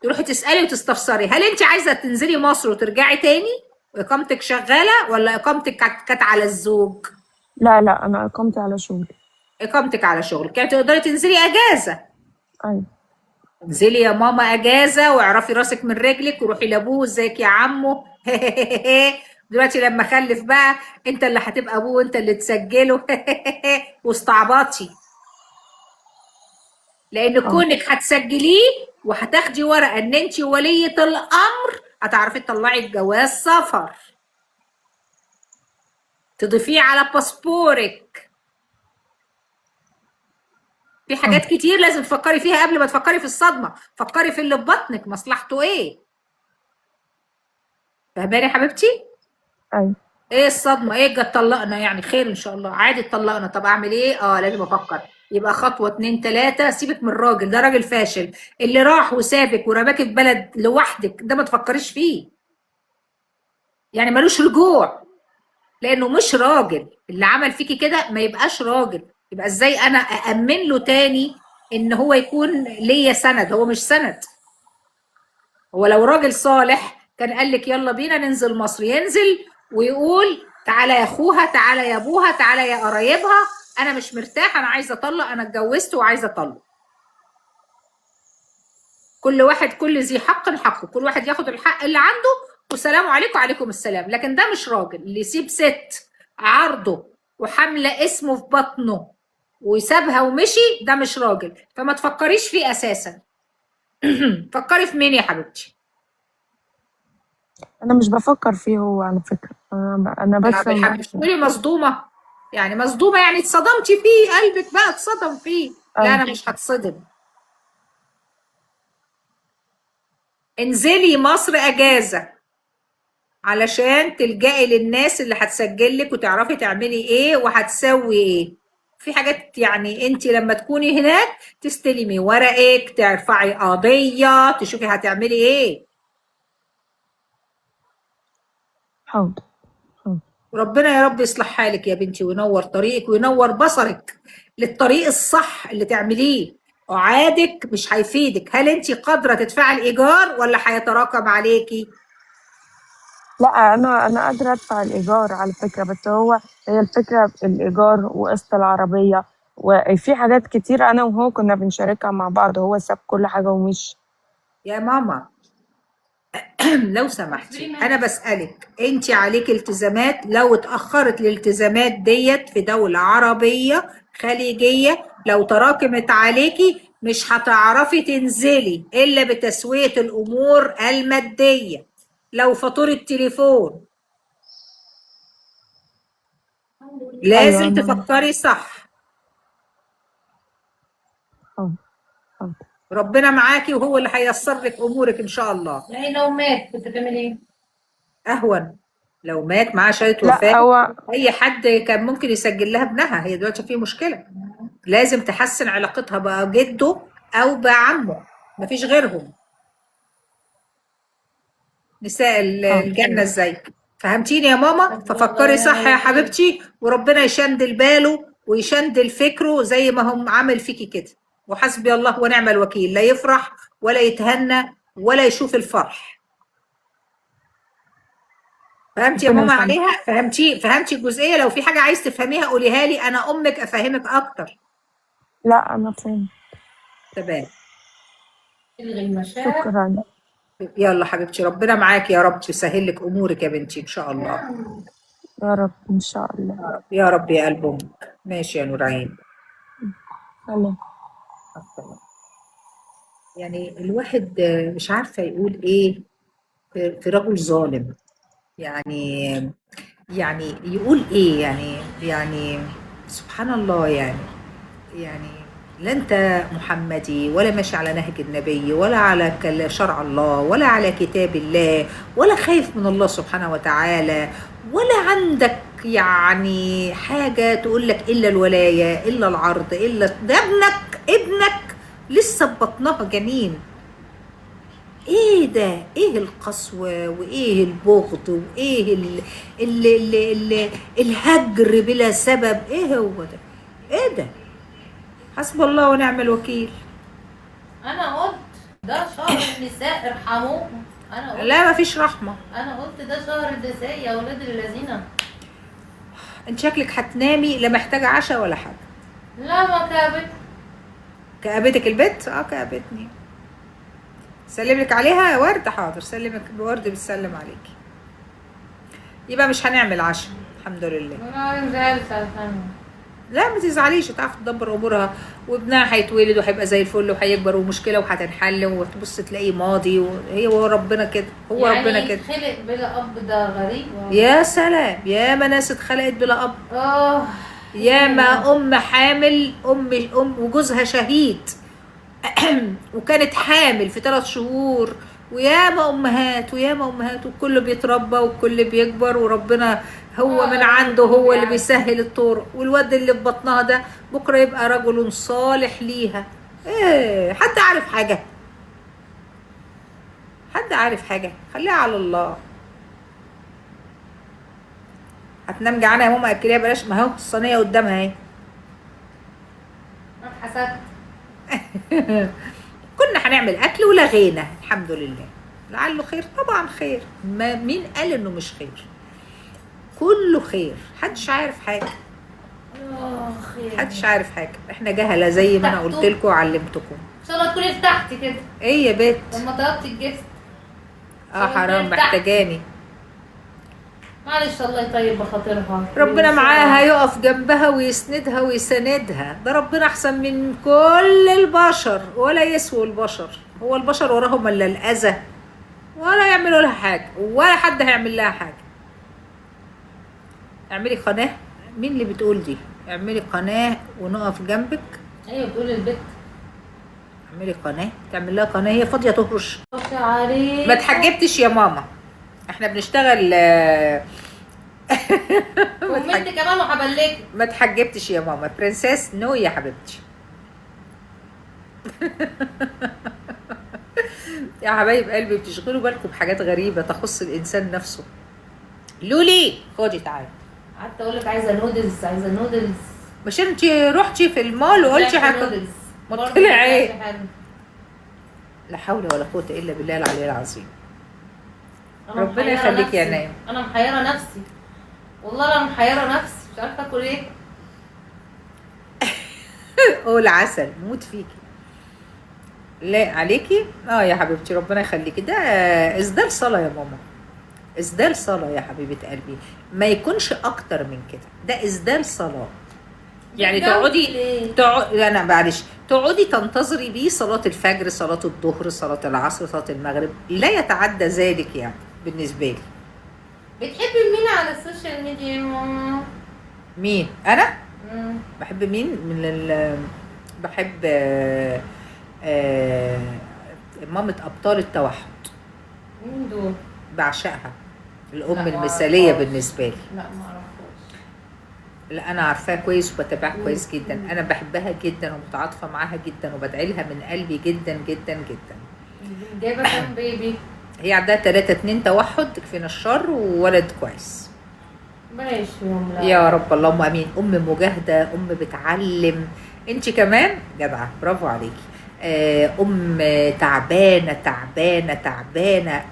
تروحي تسالي وتستفسري هل انت عايزه تنزلي مصر وترجعي تاني واقامتك شغاله، ولا اقامتك كانت على الزوج؟ لا لا انا اقامتي على شغلي. اقامتك على شغلك، يعني تقدري تنزلي اجازه. ايوه انزلي يا ماما اجازه واعرفي راسك من رجلك، وروحي لابوه ازيك يا عمو. دلوقتي لما اخلف بقى انت اللي هتبقى ابوه وانت اللي تسجله. واستعبطي، لان اه كونك هتسجليه وهتاخدي ورقه ان انت وليه الامر، هتعرفي تطلعي الجواز سفر تضيفيه على باسبورك. في حاجات اه كتير لازم تفكري فيها قبل ما تفكري في الصدمه. فكري في اللي في بطنك مصلحته ايه. فاهماني يا حبيبتي؟ ايوه ايه الصدمه؟ ايه جت طلقنا يعني خير ان شاء الله، عادي اتطلقنا، طب اعمل ايه؟ لازم افكر. يبقى خطوه اتنين تلاته، سيبك من الراجل ده، راجل فاشل. اللي راح وسابك ورماكي في بلد لوحدك ده ما تفكريش فيه، يعني ملوش رجوع، لانه مش راجل. اللي عمل فيكي كده ما يبقاش راجل. يبقى ازاي انا اامن له تاني ان هو يكون ليا سند؟ هو مش سند. هو لو راجل صالح كان قال لك يلا بينا ننزل مصر، ينزل ويقول تعالى يا اخوها، تعالى يا ابوها، تعالى يا قرايبها، انا مش مرتاح، انا عايزه اطلق، انا اتجوزت وعايزه اطلق. كل واحد، كل ذي حق حقه، كل واحد ياخد الحق اللي عنده والسلام عليكم وعليكم السلام. لكن ده مش راجل اللي يسيب ست عرضه وحامله اسمه في بطنه ويسابها ومشي، ده مش راجل. فما تفكريش فيه اساسا. فكري في مين يا حبيبتي؟ انا مش بفكر فيه هو على فكرة، انا بس مش تقولي مصدومه، يعني مصدومه يعني اتصدمتي فيه، قلبك بقى اتصدم فيه. لا ايوه انا مش هتصدم. انزلي مصر اجازه علشان تلجئي للناس اللي هتسجل لك وتعرفي تعملي ايه وهتسوي ايه. في حاجات يعني انت لما تكوني هناك تستلمي ورقك، ترفعي قضيه، تشوفي هتعملي ايه. حاضر حاضر. ربنا يا رب يصلح حالك يا بنتي وينور طريقك وينور بصرك للطريق الصح اللي تعمليه. وعادك مش هيفيدك. هل انت قادره تدفعي الايجار ولا هيتراكم عليكي؟ لا انا قادرة ادفع الايجار على فكرة، بس هي الفكرة في الايجار وقسط العربية، وفي حاجات كتير انا وهو كنا بنشاركها مع بعض، هو ساب كل حاجة ومشي. يا ماما لو سمحتي انا بسألك، انت عليك التزامات، لو اتأخرت الالتزامات ديت في دولة عربية خليجية لو تراكمت عليكي مش هتعرفي تنزلي الا بتسوية الامور المادية. لو فاتورة تليفون، ايوه لازم انا تفكري صح. حاضر حاضر. ربنا معاكي وهو اللي هييسر لك امورك ان شاء الله. يعني لو مات كنت تعمل ايه؟ اهون. لو مات معاه شهاده وفاه، لا هو اي حد كان ممكن يسجل لها ابنها. هي دلوقتي في مشكله، لازم تحسن علاقتها بجده او بعمه، مفيش غيرهم. نساء حاضر الجنه ازيك؟ فهمتيني يا ماما؟ ففكري صح يا حبيبتي، وربنا يشندل باله ويشندل فكره زي ما هم عامل فيكي كده. وحسبي الله ونعم الوكيل، لا يفرح ولا يتهنى ولا يشوف الفرح. فهمتي يا ربنا ماما يسامحك. عليها؟ فهمتي الجزئيه؟ لو في حاجه عايز تفهميها قوليها لي، انا امك افهمك اكتر. لا انا فهمت. تمام. الغي المشاعر. شكرا. يلا حبيبتي، ربنا معاك يا رب، يسهل لك امورك يا بنتي ان شاء الله. يا رب ان شاء الله. يا رب يا قلب امك. ماشي يا نورعين. سلام. يعني الواحد مش عارفه يقول ايه في رجل ظالم. يعني يعني يقول ايه يعني سبحان الله يعني لا انت محمدي ولا ماشي على نهج النبي ولا على شرع الله ولا على كتاب الله ولا خايف من الله سبحانه وتعالى، ولا عندك يعني حاجة تقول لك إلا الولاية إلا العرض إلا ده. ابنك لسه ببطنها جنين. ايه ده؟ ايه القسوة وايه البغض وايه الهجر بلا سبب؟ ايه هو ده؟ ايه ده؟ حسب الله ونعم الوكيل. انا قلت ده شهر النساء ارحموهم. انا قلت لا مفيش رحمة. انا قلت ده شهر النساء يا ولاد الذين. انت شكلك هتنامي، لا محتاجة عشاء ولا حاجة. لا ما كابت. كأبتك البيت؟ اه كأبتني. سلم لك عليها يا ورد. حاضر، سلمك بورد بتسلم عليكي. يبقى مش هنعمل عشاء الحمد لله. انا زعلت الحمد. لا ما تزعليش، هتعرف تدبر امورها، وابنها هيتولد وهيبقى زي الفل وهيكبر ومشكله وهتنحل وتبص تلاقيه ماضي، هو ربنا كده، هو يعني ربنا كده. خلق بلا اب ده غريب. يا سلام، يا ما ناس اتخلقت بلا اب. اه يا ما ام حامل، ام وجوزها شهيد وكانت حامل في 3 شهور، وياما امهات والكل بيتربى والكل بيكبر، وربنا هو من عنده هو اللي بيسهل الطرق، والواد اللي في بطنها ده بكره يبقى رجل صالح ليها. ايه حد عارف حاجه؟ حد عارف حاجه؟ خليها على الله. هتنام جعانه يا ماما؟ اكليها بلاش، ما هو الصينيه قدامها اهي. انا حسدت. كنا هنعمل اكل ولغينا الحمد لله، لعله خير. طبعا خير، ما مين قال انه مش خير؟ كله خير، محدش عارف حاجه. خير. محدش عارف حاجه، احنا جهله زي ما انا قلت لكم وعلمتكم. ان شاء الله تكوني ارتحتي كده. ايه يا بنت؟ لما طلبت الجست. حرام، محتاجاني. معلش الله يطيب بخاطرها. ربنا معاها، يقف جنبها ويسندها ويساندها. ده ربنا احسن من كل البشر، ولا يسوى البشر. هو البشر وراهم الا الاذى، ولا يعملوا لها حاجه، ولا حد هيعمل لها حاجه. اعملي قناه. مين اللي بتقول دي؟ اعملي قناه ونقف جنبك. ايوه بتقول البت. اعملي قناه، تعمل لها قناه، هي فاضيه تهرش. عليك. ما اتحجبتش يا ماما، احنا بنشتغل. وانت كمان وهبلك. ما اتحجبتش يا ماما، برنسيس نو يا حبيبتي. يا حبايب قلبي، بتشغلوا بالكم بحاجات غريبه تخص الانسان نفسه. لولي خدي تعالي. قعدت اقول لك عايزه نودلز عايزه نودلز. مش انت رحتي في المول وقلتي حاجه؟ ما برضه طلع ايه؟ ما طلعش حلو. لا حول ولا قوه الا بالله العلي العظيم. أنا ربنا محيرة يخليك يا نفسي. نايم. انا محيره نفسي والله، انا محيره نفسي مش عارفه اكل ايه. قول عسل، موت فيكي. لا عليكي. يا حبيبتي ربنا يخليكي. ده اسدال صلاه يا ماما، اسدال صلاه يا حبيبه قلبي، ما يكونش اكتر من كده. ده اسدال صلاه. يعني انا معلش، تقعدي تنتظري بيه صلاه الفجر، صلاه الظهر، صلاه العصر، صلاه المغرب، لا يتعدى ذلك يعني بالنسبه لي. بتحبي مين على السوشيال ميديا يا ماما؟ مين انا؟ بحب مين بحب مامة ابطال التوحد. مين دول؟ بعشقها، الام لا، المثاليه معرفهاش. بالنسبه لي. لا ما اعرفهاش. لا انا عارفاها كويس وبتابعها كويس جدا. انا بحبها جدا ومتعاطفه معاها جدا وبدعي لها من قلبي جدا جدا جدا. جايبه كام بيبي؟ هي عندها 3-2 توحد، تكفينا الشر، وولد كويس. بلاش يوم. لا يا رب اللهم امين. ام مجاهده، ام بتعلم. انت كمان جدعه، برافو عليكي. ام تعبانه تعبانه تعبانه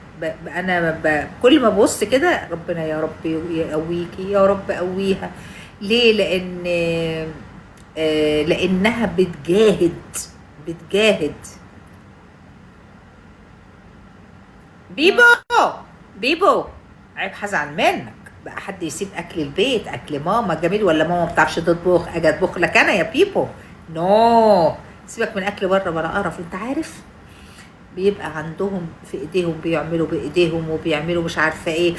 كل ما ببص كده ربنا يا رب يقويكي، يا رب قويها. ليه؟ لانها بتجاهد. بيبو، بيبو، عيب هزعل منك بقى حد يسيب اكل البيت، اكل ماما جميل، ولا ماما ما بتعرفش تطبخ اجي اطبخ لك انا يا بيبو؟ نو، سيبك من اكل بره بلا قرف. انت عارف بيبقى عندهم في ايديهم، بيعملوا بايديهم وبيعملوا مش عارفه ايه،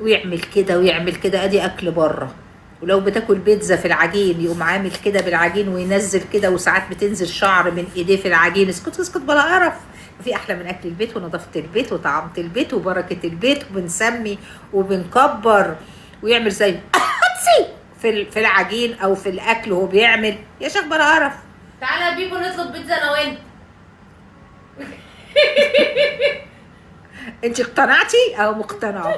ويعمل كده ويعمل كده، ادي اكل بره. ولو بتاكل بيتزا في العجين يقوم عامل كده بالعجين وينزل كده، وساعات بتنزل شعر من ايديه في العجين. اسكت اسكت بلا قرف. في احلى من اكل البيت ونظافه البيت وطعامه البيت وبركه البيت، وبنسمي وبنكبر. ويعمل زي في العجين او في الاكل وهو بيعمل. يا شيخ بلا قرف. تعالى يا بيبو نطلب بيتزا انا وانت. انت اقتنعتي او مقتنعه؟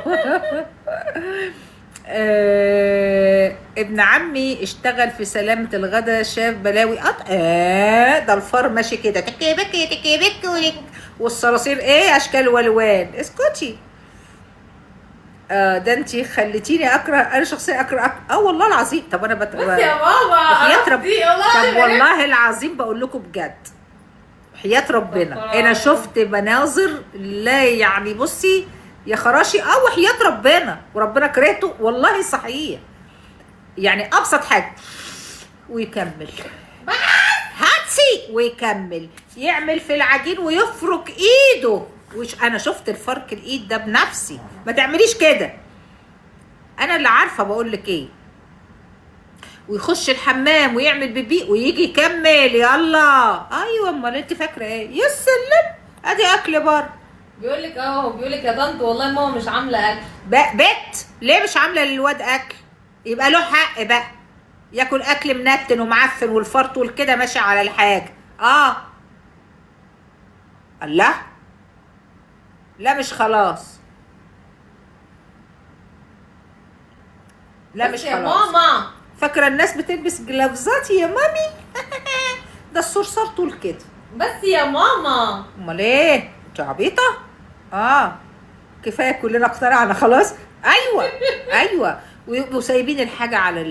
ابن عمي اشتغل في سلامة الغدا، شاف بلاوي ده الفار ماشي كده تكي بكي تكي بكي، والصراصير ايه اشكال والوان. اسكتي. ده انتي خليتيني اكره، انا شخصيا اكره والله العظيم. طب انا بس يا بابا وحياة والله. طب والله العظيم بقول لكم بجد، حياة ربنا انا شفت مناظر لا يعني. بصي يا خراشي، وحياة ربنا، وربنا كرهته والله صحيح. يعني ابسط حاجه ويكمل، هاتسي ويكمل، يعمل في العجين ويفرك ايده. انا شفت الفرك الايد ده بنفسي. ما تعمليش كده، انا اللي عارفه بقول لك ايه. ويخش الحمام ويعمل بيبي ويجي يكمل. يلا ايوه، امال انت فاكره ايه؟ يا سلم، ادي اكل بره. بيقول لك يا طنط والله ماما مش عامله اكل. بت ليه مش عامله للواد اكل؟ يبقى له حق بقى ياكل اكل منتن ومعفن والفرط والكده ماشي على الحاجه. الله، لا مش خلاص، لا مش يا خلاص. ماما فاكره الناس بتلبس جلافزات يا مامي؟ ده الصرصار طول كده. بس يا ماما. امال ايه؟ انت عبيطه؟ كفايه كلنا اقتنعنا خلاص. ايوه ويبقوا سايبين الحاجه على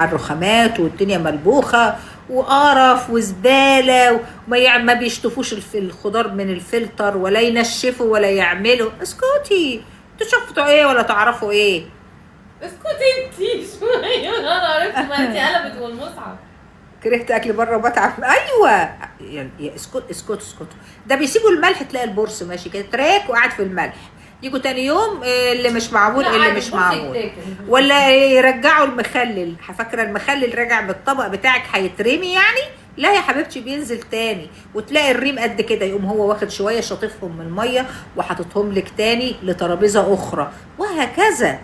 الرخامات، والدنيا ملبوخه وقرف وزباله، ما بيشطفوش الخضار من الفلتر، ولا ينشفوا ولا يعملوا. اسكتي، انتوا شفتوا ايه ولا تعرفوا ايه؟ اسكتي انتي شويه. انا عرفت ما انتي قلبت والمصحف. كرهت اكل بره وبتعب. ايوه يعني اسكت. ده بيسيبوا الملح، تلاقي البورس ماشي كده تراك وقاعد في الملح. يجوا تاني يوم اللي مش معمول، اللي مش معمول، ولا يرجعوا المخلل. فاكره المخلل راجع من الطبق بتاعك هيترمي يعني؟ لا يا حبيبتي، بينزل تاني، وتلاقي الريم قد كده، يقوم هو واخد شويه شاطفهم من الميه وحاططهم لك تاني لترابيزه اخرى، وهكذا.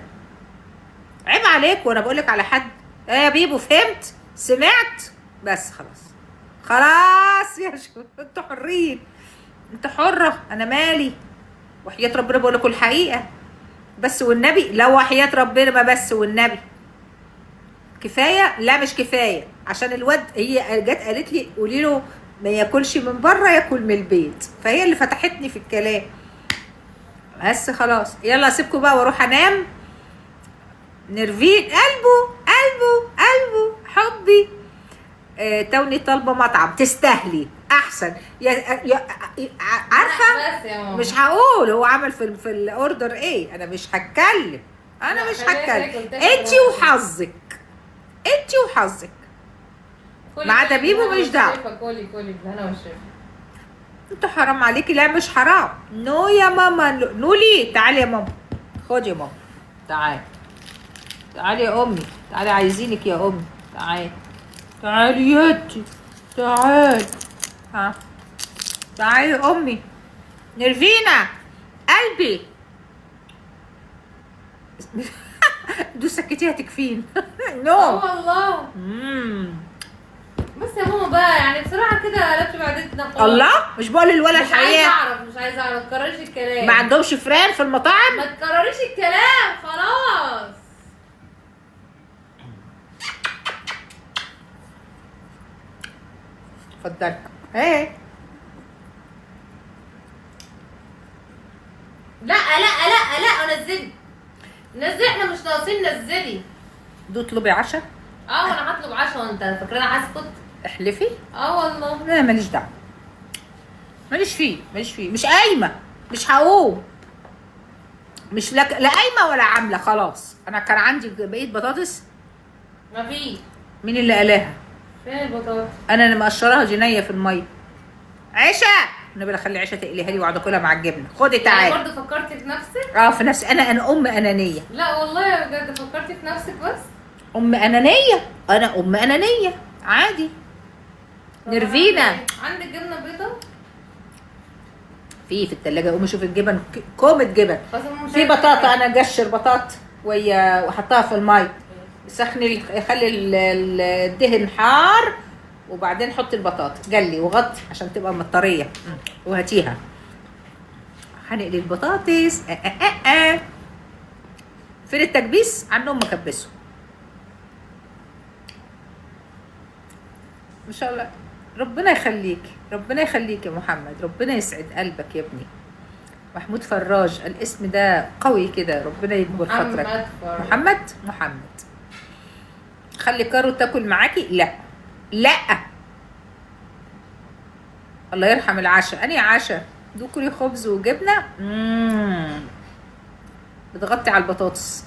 عيب عليك وانا بقول لك على حد. يا بيبو فهمت؟ سمعت؟ بس خلاص يا انتوا حرين، انت حره، انا مالي. وحياة ربنا بقول لكم الحقيقه، بس والنبي. لو وحياة ربنا ما بس والنبي كفايه. لا مش كفايه، عشان الواد هي جت قالت لي قولي له ما ياكلش من بره، ياكل من البيت، فهي اللي فتحتني في الكلام. بس خلاص، يلا اسيبكم بقى واروح انام. نرفين قلبه حبي. توني طالبه مطعم، تستاهلي احسن. عارفه مش هقول هو عمل في الاوردر ايه. انا مش هتكلم، انتي وحظك ما عدا بيبو مش دعوه. كولي انا والشيف. انت حرام عليكي. لا مش حرام. نو يا ماما، نولي تعالي يا ماما، خدي يا ماما، تعالي يا امي، تعالي عايزينك يا امي، تعالي ياتي، تعالي يا امي. نرفينا قلبي. دو سكتيها تكفين. نو والله. بس يا ماما بقى يعني بصراحه كده قلبت معدتنا خالص. الله، مش بقول للولد الحقيقه. مش عايزه اعرف. ما تكرريش الكلام. ما عندهمش فران في المطاعم. ما تكرريش الكلام خلاص. اتفضلي. ايه نزلي، احنا مش ناقصين، نزلي. دو اطلبي عشاء. وانا هطلب عشاء وانت فاكرانا هسكت؟ احلفي. والله. لا ماليش دعوه، ماليش فيه، مش قايمه، مش هقوم، مش لا قايمه ولا عامله. خلاص انا كان عندي بقيه بطاطس. مفيش. مين اللي قلاها؟ فين البطاطس؟ انا اللي مقشراها جنيه في الميه. عشا النبي اخلي عشا تقليها لي واقعد اكلها مع الجبنه. خدي تعالي. برضه فكرتي في نفسك؟ في نفسي. انا ام انانيه. لا والله بجد فكرتي في نفسك بس. ام انانيه، انا ام انانيه عادي. نرفينا. عندك جبنه بيضه؟ في التلاجة. قومي شوفي الجبن، كومة جبن. في بطاطا، انا اجشر بطاط واحطها في المي، سخني خلي الدهن حار وبعدين حطي البطاطا جلي وغطي عشان تبقى مطريه وهاتيها. هنقلي البطاطس. فين التكبيس؟ عندهم مكبسه ما شاء الله. ربنا يخليك، ربنا يخليك يا محمد، ربنا يسعد قلبك يا ابني. محمود فراج، الاسم ده قوي كده، ربنا يكبر خاطرك. محمد. خلي كارو تاكل معاكي؟ لا الله يرحم العشاء. انهي عشاء؟ دوكلي خبز وجبنه. بتغطي على البطاطس.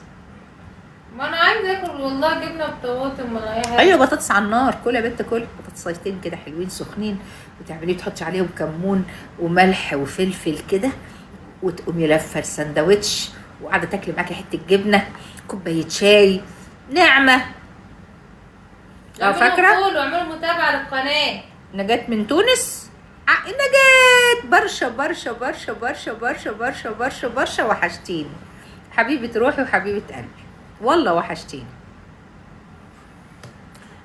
ما انا عايزه اكل والله جبنه بطماطم ولا اي حاجه. ايوه بطاطس على النار. كل يا بنت كل بطاطسيتين كده حلوين سخنين، وتعمليه تحطي عليهم كمون وملح وفلفل كده، وتقومي لفه الساندوتش وقاعده تاكلي معاكي حته جبنه، كوبايه شاي، نعمه. فاكره؟ واعملوا متابعه للقناه. نجاة من تونس. نجاة برشا وحشتيني حبيبه روحي وحبيبه قلبي، والله وحشتيني.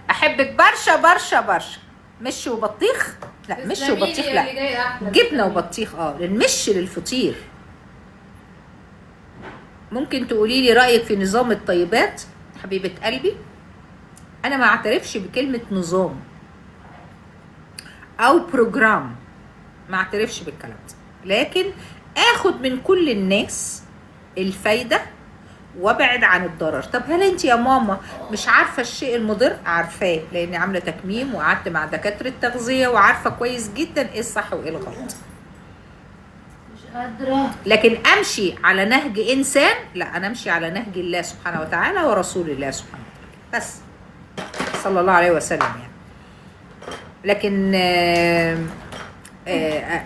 احبك برشا. مش وبطيخ؟ لا مش وبطيخ، لا جبنه وبطيخ. المش للفطير. ممكن تقولي لي رايك في نظام الطيبات حبيبه قلبي؟ انا ما اعترفش بكلمه نظام او بروجرام، ما اعترفش بالكلام ده، لكن اخد من كل الناس الفايده وابعد عن الضرر. طب هل انت يا ماما مش عارفه الشيء المضر؟ عارفاه، لاني عامله تكميم وقعدت مع دكاتره تغذيه وعارفه كويس جدا ايه الصح وايه الغلط. مش قادره. لكن امشي على نهج انسان؟ لا، انا امشي على نهج الله سبحانه وتعالى ورسول الله سبحانه وتعالى بس، صلى الله عليه وسلم يعني. لكن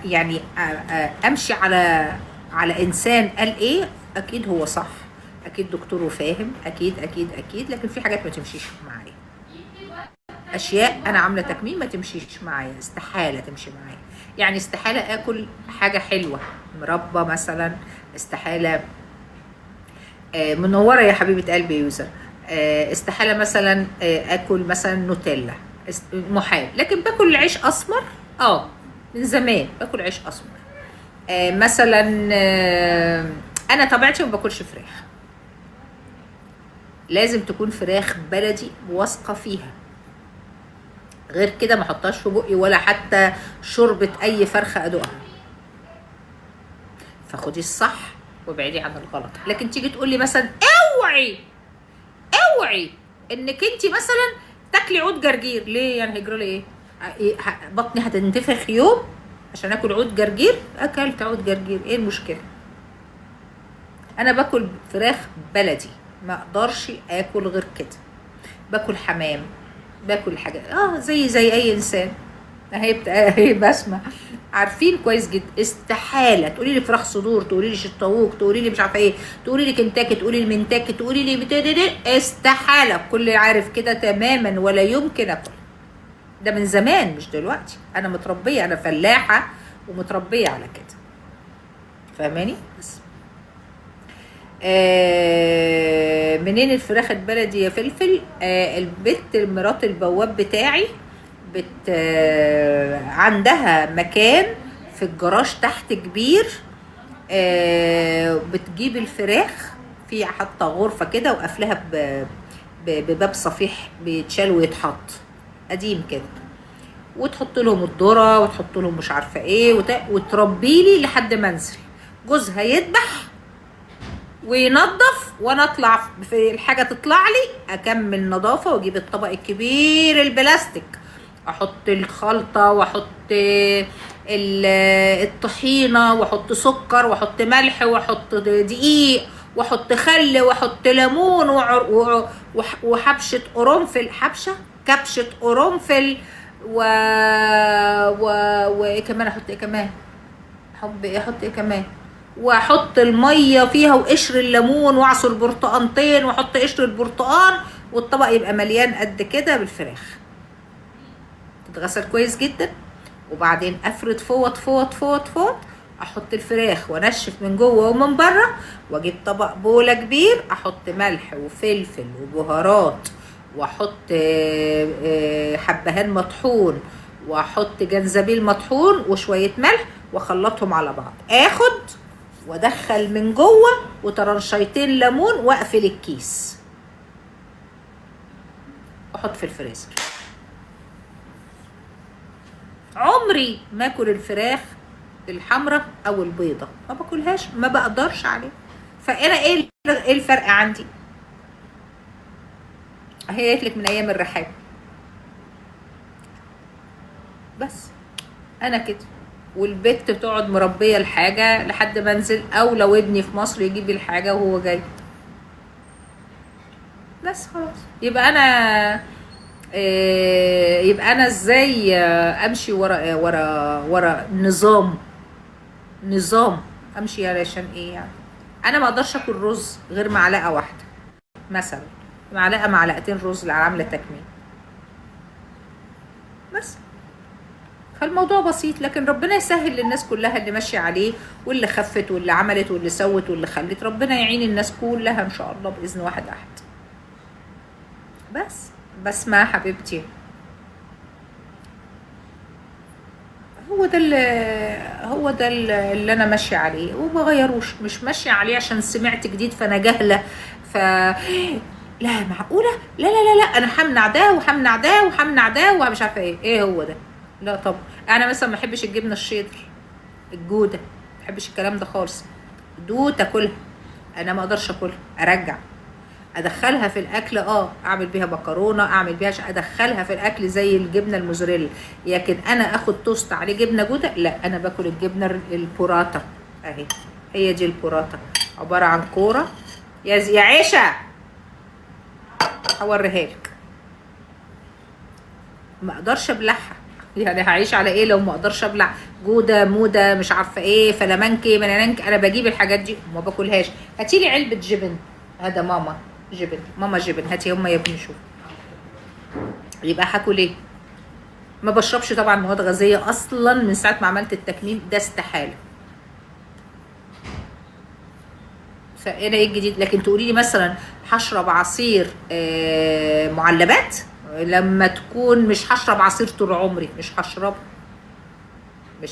يعني امشي على انسان قال ايه، اكيد هو صح، اكيد دكتور وفاهم، اكيد، لكن في حاجات ما تمشيش معايا. اشياء انا عامله تكميم ما تمشيش معايا، استحاله تمشي معايا. يعني استحاله اكل حاجه حلوه، مربى مثلا، استحاله. منوره يا حبيبه قلبي يوزر. استحاله مثلا اكل مثلا نوتيلا، محال. لكن باكل العيش اسمر، من زمان باكل عيش اسمر. مثلا انا طبيعتي ما باكلش فراخ، لازم تكون فراخ بلدي واثقه فيها، غير كده ما احطهاش في بقي ولا حتى شوربه اي فرخه ادوقها. فخدي الصح وابعدي عن الغلط. لكن تيجي تقول لي مثلا اوعي انك انت مثلا تاكلي عود جرجير، ليه يعني؟ هيجرى لي ايه؟ بطني هتنتفخ يوم عشان اكل عود جرجير؟ اكلت عود جرجير، ايه المشكله؟ انا باكل فراخ بلدي، ما اقدرش اكل غير كده. باكل حمام، باكل حاجه زي اي انسان. هي بسمع عارفين كويس جدا. استحاله تقولي لي فراخ صدور، تقولي لي شطاووك، تقولي لي مش عارفه ايه، تقولي لي كنتاكي، تقولي لي منتاكي، تقولي لي استحاله. كل عارف كده تماما، ولا يمكن اكل. ده من زمان مش دلوقتي، انا متربيه، انا فلاحه ومتربيه على كده، فاهماني؟ بس منين الفراخ البلدي يا فلفل؟ البت مرات البواب بتاعي عندها مكان في الجراج تحت كبير، بتجيب الفراخ في حاطه غرفه كده وقافلها بباب صفيح بيتشال ويتحط قديم كده، وتحط لهم الذره وتحط لهم مش عارفه ايه وتربي لي لحد ما انزل. جوزها يذبح وينظف، وانا اطلع في الحاجه تطلع لي اكمل نظافه، واجيب الطبق الكبير البلاستيك، احط الخلطه، واحط الطحينه، واحط سكر، واحط ملح، واحط دقيق، واحط خل، واحط ليمون، وحبشه قرنفل، كبشه قرنفل، و وايه كمان، احط ايه كمان، احط ايه كمان، واحط الميه فيها وقشر الليمون، واعصر برتقانتين، واحط قشر البرتقان، والطبق يبقى مليان قد كده بالفراخ. تتغسل كويس جدا، وبعدين افرد فوط فوط فوط فوط، احط الفراخ وانشف من جوه ومن بره، واجيب طبق بوله كبير، احط ملح وفلفل وبهارات، واحط حبهان مطحون، واحط جنزبيل مطحون وشويه ملح، واخلطهم على بعض، اخد وادخل من جوه وطرنشيتين ليمون، واقفل الكيس، احط في الفريزر. عمري ما اكل الفراخ الحمراء او البيضة، ما باكلهاش، ما بقدرش عليه. فانا ايه الفرق عندي؟ هي قالت لك من ايام الرحاب، بس انا كده. والبت بتقعد مربيه الحاجه لحد ما انزل، او لو ابني في مصر يجيب الحاجه وهو جاي، بس خلاص. يبقى انا ازاي امشي ورا نظام امشي علشان ايه يعني؟ انا ما اقدرش اكل رز غير معلقه واحده مثلا، معلقتين رز اللي عامله تكميل بس. فالموضوع بسيط، لكن ربنا يسهل للناس كلها اللي ماشيه عليه، واللي خفت واللي عملت واللي سوت واللي خلت، ربنا يعين الناس كلها ان شاء الله باذن واحد احد. بسمة حبيبتي، هو ده اللي انا ماشيه عليه وما غيروش، مش ماشيه عليه عشان سمعت جديد فانا جاهله. لا معقوله، لا لا لا لا، انا همنع ده وهمنع ده وهمنع ده ومش عارفه ايه هو ده. لا طب انا مثلا ما بحبش الجبنه الشيدر، الجوده، ما بحبش الكلام ده خالص. دوت اكلها، انا ما اقدرش اكلها، ارجع، ادخلها في الاكل، اعمل بيها مكرونه، اعمل بيها ادخلها في الاكل زي الجبنه الموزاريلا. لكن انا اخد توست عليه جبنه جوده، لا، انا باكل الجبنه البوراتا اهي، هي دي البوراتا، عباره عن كوره. يا عيشه هوريها لك، ما اقدرش ابلعها، يعني هعيش على ايه لو ما اقدرش ابلع جوده موده مش عارفه ايه فلامنكي منانك؟ انا بجيب الحاجات دي وما باكلهاش. هاتي لي علبه جبن، هذا ماما جبن، هاتي هما يا ابني شوف. يبقى هاكل ايه؟ ما بشربش طبعا مواد غازيه اصلا من ساعه ما عملت التكميم ده، استحاله. فانا ايه الجديد؟ لكن تقولي لي مثلا هشرب عصير معلبات، لما تكون مش هشرب عصير طول عمري، مش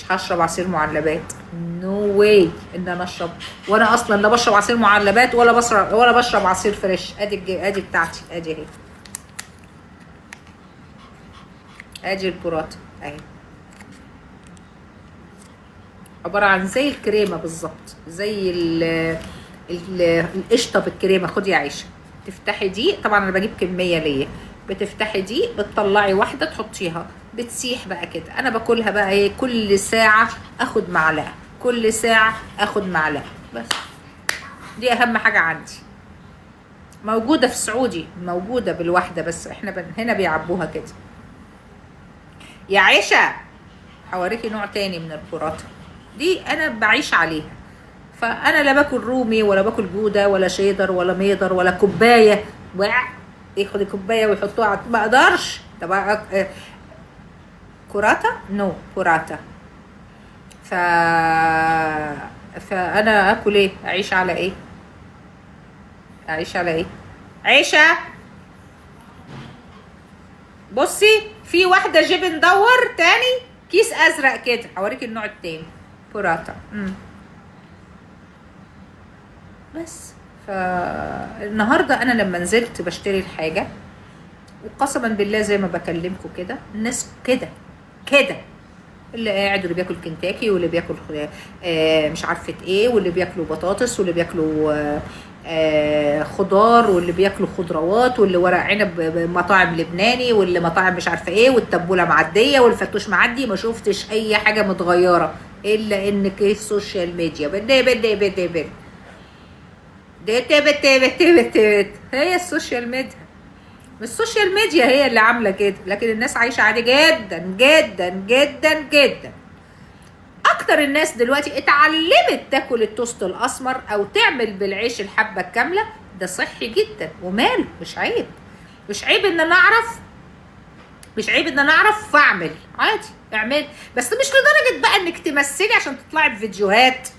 هشرب عصير معلبات، نو واي ان انا اشرب. وانا اصلا لا بشرب عصير معلبات ولا بشرب عصير فريش. ادي بتاعتي، ادي اهي، ادي البوراتا اهي، عباره عن زي الكريمه بالظبط، زي القشطه بالكريمه. خدي يا عيشه، تفتحي دي، طبعا انا بجيب كميه ليا، بتفتحي دي بتطلعي واحده تحطيها، بتسيح بقى كده. انا باكلها بقى ايه، كل ساعه اخد معلقه، كل ساعه اخد معلقه، بس دي اهم حاجه عندي. موجوده في السعودي، موجوده بالواحده، بس احنا هنا بيعبوها كده. يا عيشه هوريكي نوع تاني من البوراتا، دي انا بعيش عليها. فانا لا باكل رومي ولا باكل جوده ولا شيدر ولا ميدر ولا كوبايه، ياخد الكوبايه ويحطوها ما اقدرش. طب كوراتا، نو كوراتا. فانا اكل ايه؟ اعيش على ايه؟ عيشه بصي، في واحده جبن دور تاني، كيس ازرق كده، هوريكي النوع التاني، بوراتا. بس فالنهارده انا لما نزلت بشتري الحاجه، وقسما بالله زي ما بكلمكم كده، الناس كده اللي قاعد واللي بياكل كنتاكي واللي بياكل مش عارفه ايه، واللي بياكلوا بطاطس واللي بياكلوا خضار واللي بياكلوا خضروات واللي ورق عنب مطاعم لبناني واللي مطاعم مش عارفه ايه، والتبوله معديه والفتوش معدي. ما شفتش اي حاجه متغيره الا ان كيف سوشيال ميديا بدي هي السوشيال ميديا. السوشيال ميديا هي اللي عامله كده، لكن الناس عايشه عادي جدا جدا جدا جدا. اكتر الناس دلوقتي اتعلمت تاكل التوست الاسمر او تعمل بالعيش الحبه الكامله. ده صحي جدا وماله، مش عيب. مش عيب ان انا اعرف، مش عيب ان انا اعرف فاعمل عادي، اعمل. بس مش لدرجه بقى انك تمثلي عشان تطلعي بفيديوهات.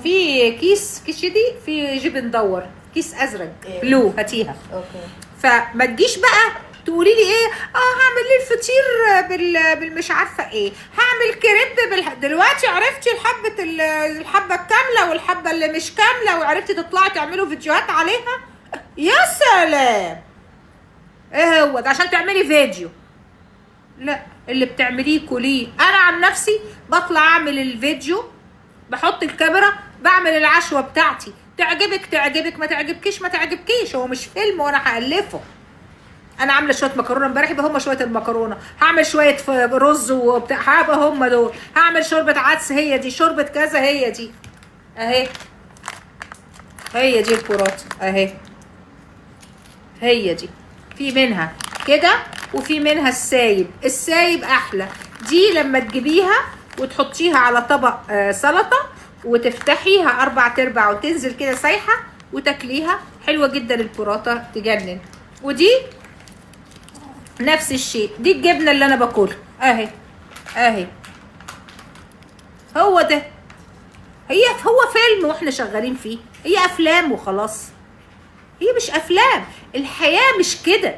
في كيس دي في جبن دور، كيس ازرق بلو، هاتيها. اوكي. فما تجيش بقى تقولي لي ايه، هعمل لي الفطير بالمش عارفه ايه، هعمل كريب دلوقتي عرفتي الحبه الكامله والحبه اللي مش كامله، وعرفتي تطلعي تعملوا فيديوهات عليها. يا سلام، ايه هو ده عشان تعملي فيديو؟ لا، اللي بتعمليه كليه. انا عن نفسي بطلع اعمل الفيديو، بحط الكاميرا، بعمل العشوه بتاعتي، تعجبك تعجبك، ما تعجبكيش ما تعجبكيش. هو مش فيلم وانا هالفه. انا عامله شويه مكرونه امبارح، يبقى هم شويه المكرونه. هعمل شويه رز وبتاع، هيبقى هم دول. هعمل شوربه عدس، هي دي. شوربه كذا، هي دي اهي. هي دي الكرات اهي، هي دي. في منها كده وفي منها السايب احلى. دي لما تجيبيها وتحطيها على طبق سلطه وتفتحيها 4/4 وتنزل كده سايحه وتاكليها، حلوه جدا البوراتا، تجنن. ودي نفس الشيء، دي الجبنه اللي انا باكلها اهي اهي. هو ده، هو فيلم واحنا شغالين فيه. هي افلام وخلاص. هي مش افلام، الحياه مش كده.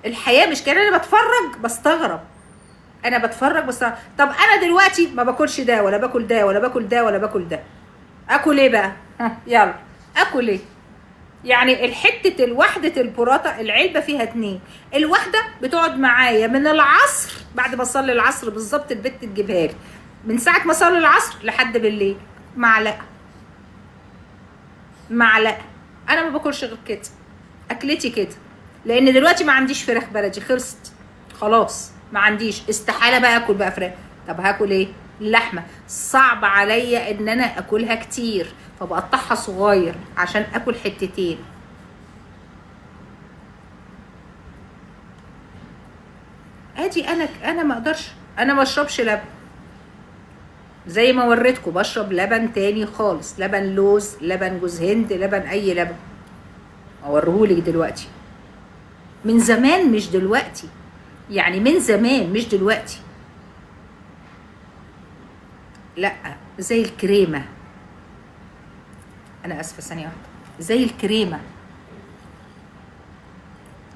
الحياه مش كده. انا بتفرج بستغرب، انا بتفرج بستغرب. طب انا دلوقتي ما باكلش ده ولا باكل ده ولا باكل ده ولا باكل ده، اكل ايه بقى؟ يلا اكل ايه؟ يعني الحته الوحده البوراتا العلبه فيها 2، الواحده بتقعد معايا من العصر، بعد ما اصلي العصر بالظبط البت تجيبها لي، من ساعه ما اصلي العصر لحد بالليل، معلقه. انا ما باكلش غير كده، اكلتي كده. لان دلوقتي ما عنديش فراخ بلدي، خلصت خلاص، ما عنديش. استحاله بقى اكل بقى فراخ. طب هاكل ايه؟ اللحمه صعب عليا ان انا اكلها كتير، فبقطعها صغير عشان اكل حتتين. ادي انا ما اقدرش. انا ما اشربش لبن زي ما وريتكم، بشرب لبن تاني خالص، لبن لوز، لبن جوز هند، لبن اي لبن. اوريهولك دلوقتي. من زمان مش دلوقتي، يعني من زمان مش دلوقتي. لا، زي الكريمه. انا اسفه ثانيه واحده. زي الكريمه،